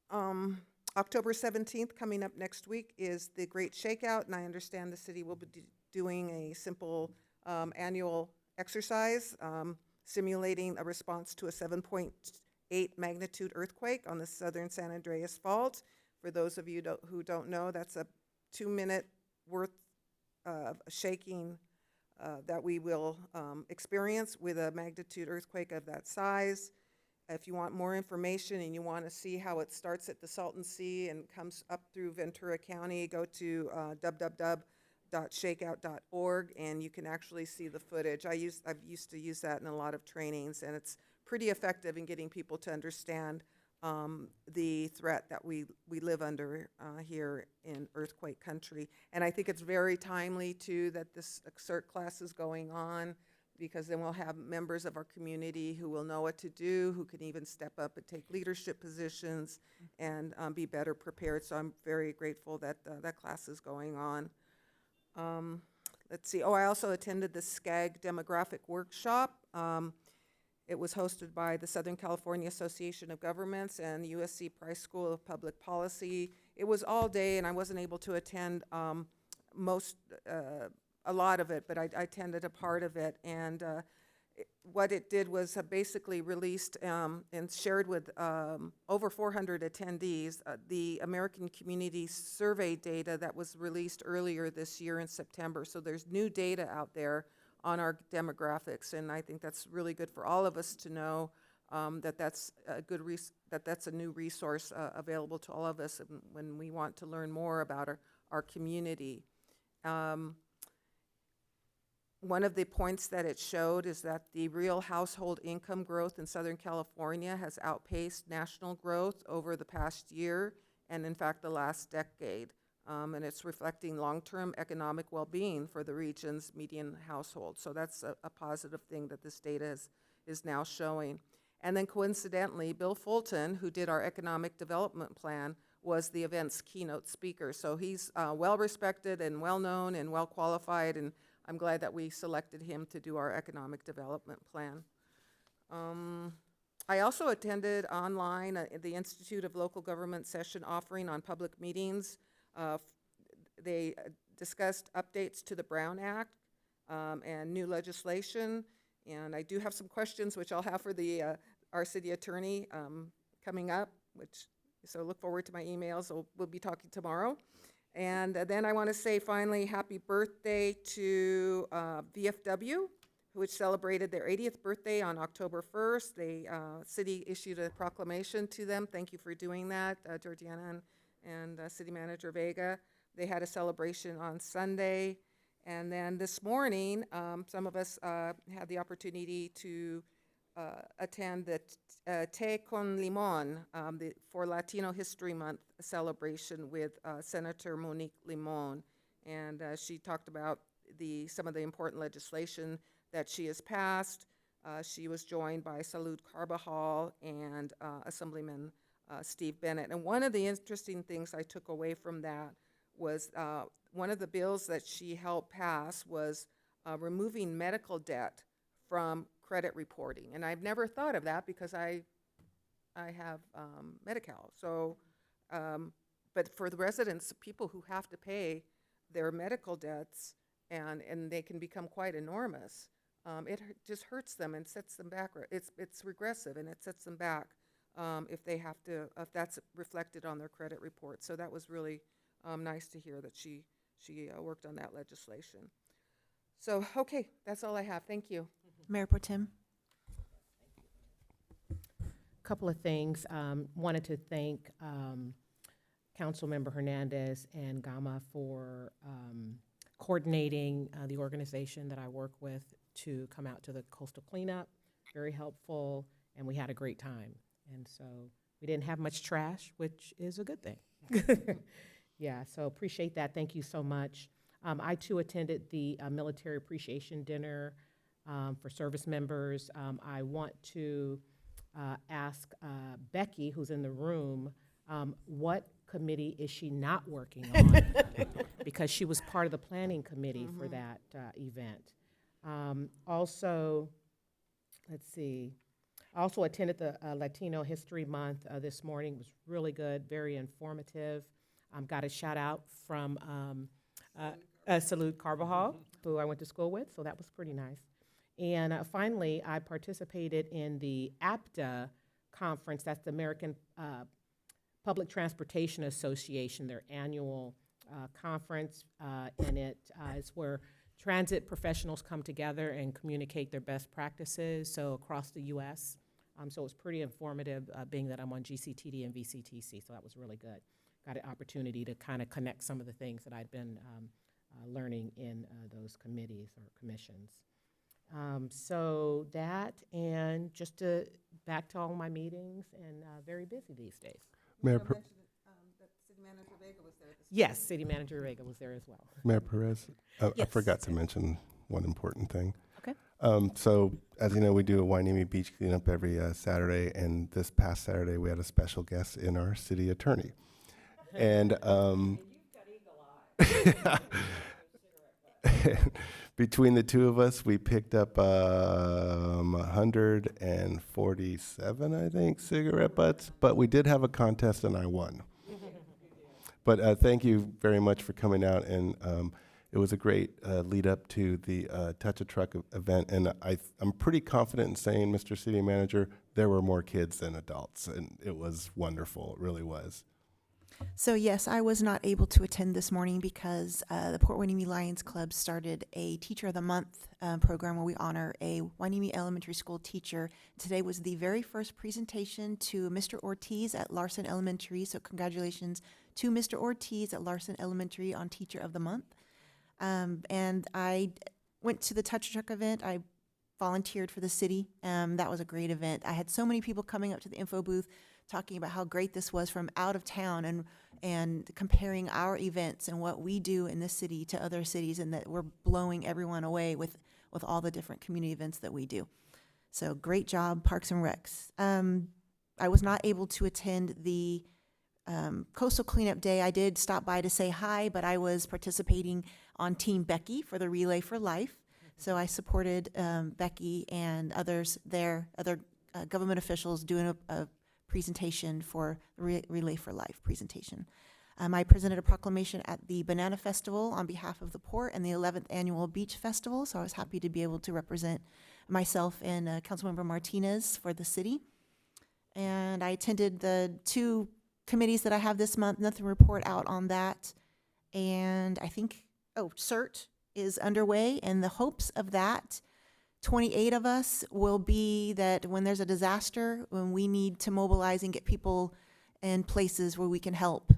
October 17th, coming up next week, is the Great Shakeout, and I understand the city will be doing a simple annual exercise, simulating a response to a 7.8 magnitude earthquake on the southern San Andreas Fault. For those of you who don't know, that's a 2-minute worth of shaking that we will experience with a magnitude earthquake of that size. If you want more information and you want to see how it starts at the Salton Sea and comes up through Ventura County, go to www.shakeout.org, and you can actually see the footage. I've used to use that in a lot of trainings, and it's pretty effective in getting people to understand the threat that we live under here in earthquake country. And I think it's very timely, too, that this CERT class is going on, because then we'll have members of our community who will know what to do, who can even step up and take leadership positions and be better prepared. So I'm very grateful that that class is going on. Let's see. Oh, I also attended the SCAG demographic workshop. It was hosted by the Southern California Association of Governments and the USC Price School of Public Policy. It was all day, and I wasn't able to attend a lot of it, but I attended a part of it. And what it did was basically released and shared with over 400 attendees the American Community Survey data that was released earlier this year in September. So there's new data out there on our demographics, and I think that's really good for all of us to know that that's a new resource available to all of us when we want to learn more about our community. One of the points that it showed is that the real household income growth in Southern California has outpaced national growth over the past year and, in fact, the last decade. And it's reflecting long-term economic well-being for the region's median household. So that's a positive thing that this data is now showing. And then coincidentally, Bill Fulton, who did our economic development plan, was the event's keynote speaker. So he's well-respected and well-known and well-qualified, and I'm glad that we selected him to do our economic development plan. I also attended online the Institute of Local Government session offering on public meetings. They discussed updates to the Brown Act and new legislation. And I do have some questions which I'll have for our city attorney coming up, so look forward to my emails. We'll be talking tomorrow. And then I want to say finally happy birthday to VFW, which celebrated their 80th birthday on October 1st. The city issued a proclamation to them. Thank you for doing that, Georgiana and City Manager Vega. They had a celebration on Sunday. And then this morning, some of us had the opportunity to attend the Té con Limón for Latino History Month celebration with Senator Monique Limón. And she talked about some of the important legislation that she has passed. She was joined by Salud Carbajal and Assemblyman Steve Bennett. And one of the interesting things I took away from that was one of the bills that she helped pass was removing medical debt from credit reporting. And I've never thought of that because I have Medi-Cal. So, but for the residents, people who have to pay their medical debts and they can become quite enormous, it just hurts them and sets them back. It's regressive and it sets them back if that's reflected on their credit report. So that was really nice to hear that she worked on that legislation. So, okay, that's all I have. Thank you. Mayor Pro Tem. Couple of things. Wanted to thank Councilmember Hernandez and Gama for coordinating the organization that I work with to come out to the coastal cleanup. Very helpful, and we had a great time. And so we didn't have much trash, which is a good thing. Yeah, so appreciate that. Thank you so much. I too attended the military appreciation dinner for service members. I want to ask Becky, who's in the room, what committee is she not working on? Because she was part of the planning committee for that event. Also, let's see, I also attended the Latino History Month this morning. It was really good, very informative. Got a shout out from Salud Carbajal, who I went to school with, so that was pretty nice. And finally, I participated in the APTA conference. That's the American Public Transportation Association, their annual conference, and it is where transit professionals come together and communicate their best practices, so across the U.S. So it was pretty informative, being that I'm on GCTD and VCTC, so that was really good. Got an opportunity to kind of connect some of the things that I'd been learning in those committees or commissions. So that, and just back to all my meetings, and very busy these days. Mayor, That City Manager Vega was there this Yes, City Manager Vega was there as well. Mayor Perez, I Yes. forgot to mention one important thing. Okay. So, as you know, we do a Wainimi Beach cleanup every Saturday, and this past Saturday we had a special guest in our city attorney. And between the two of us, we picked up 147, I think, cigarette butts. But we did have a contest, and I won. But thank you very much for coming out, and it was a great lead up to the Touch a Truck event. And I'm pretty confident in saying, Mr. City Manager, there were more kids than adults, and it was wonderful. It really was. So yes, I was not able to attend this morning because the Port Hueneme Lions Club started a Teacher of the Month program where we honor a Hueneme Elementary School teacher. Today was the very first presentation to Mr. Ortiz at Larson Elementary, so congratulations to Mr. Ortiz at Larson Elementary on Teacher of the Month. And I went to the Touch a Truck event. I volunteered for the city. That was a great event. I had so many people coming up to the info booth talking about how great this was from out of town, and comparing our events and what we do in this city to other cities, and that we're blowing everyone away with all the different community events that we do. So great job, Parks and Recs. I was not able to attend the Coastal Cleanup Day. I did stop by to say hi, but I was participating on Team Becky for the Relay for Life. So I supported Becky and others there, other government officials doing a presentation for Relay for Life presentation. I presented a proclamation at the Banana Festival on behalf of the Port and the 11th Annual Beach Festival, so I was happy to be able to represent myself and Councilmember Martinez for the city. And I attended the 2 committees that I have this month, nothing to report out on that. And I think, CERT is underway, and the hopes of that, 28 of us, will be that when there's a disaster, when we need to mobilize and get people in places where we can help,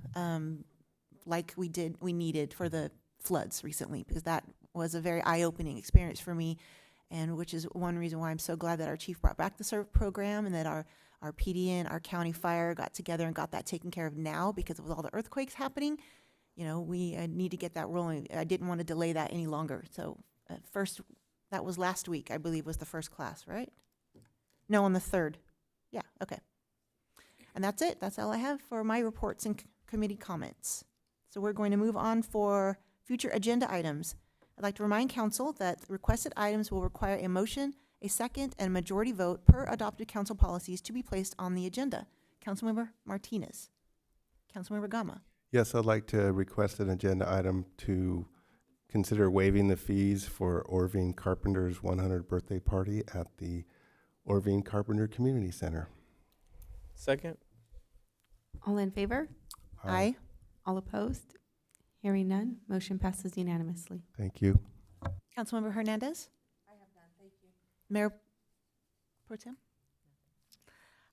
like we needed for the floods recently, because that was a very eye-opening experience for me, and which is one reason why I'm so glad that our chief brought back the CERT program, and that our PD and our county fire got together and got that taken care of now, because with all the earthquakes happening, you know, we need to get that rolling. I didn't want to delay that any longer. So that was last week, I believe, was the first class, right? No, on the 3rd. Yeah, okay. And that's it. That's all I have for my reports and committee comments. So we're going to move on for future agenda items. I'd like to remind council that requested items will require a motion, a second, and majority vote per adopted council policies to be placed on the agenda. Councilmember Martinez. Councilmember Gama. Yes, I'd like to request an agenda item to consider waiving the fees for Orvine Carpenter's 100th birthday party at the Orvine Carpenter Community Center. Second? All in favor? Aye. All opposed? Hearing none, motion passes unanimously. Thank you. Councilmember Hernandez? I have none, thank you. Mayor Pro Tem?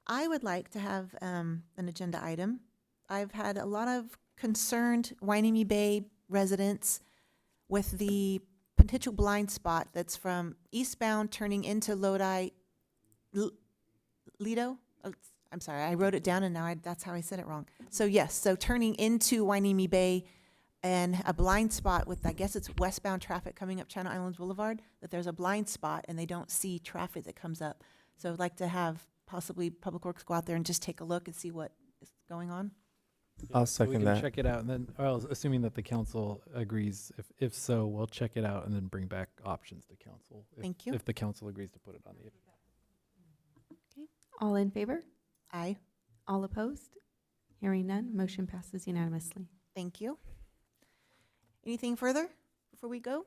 I would like to have an agenda item. I've had a lot of concerned Hueneme Bay residents with the potential blind spot that's from eastbound turning into Lodi, Lido? Oh, I'm sorry, I wrote it down and now that's how I said it wrong. So yes, so turning into Hueneme Bay and a blind spot with, I guess it's westbound traffic coming up Channel Islands Boulevard, that there's a blind spot and they don't see traffic that comes up. So I'd like to have possibly Public Works go out there and just take a look and see what is going on. I'll So we second can that. check it out, and then, well, assuming that the council agrees, if so, we'll check it out and then bring back options to council. Thank you. If the council agrees to put it on the. Okay. All in favor? Aye. All opposed? Hearing none, motion passes unanimously. Thank you. Anything further before we go?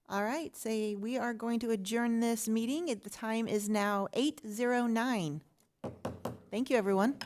All right, say we are going to adjourn this meeting. The time is now 8:09. Thank you, everyone.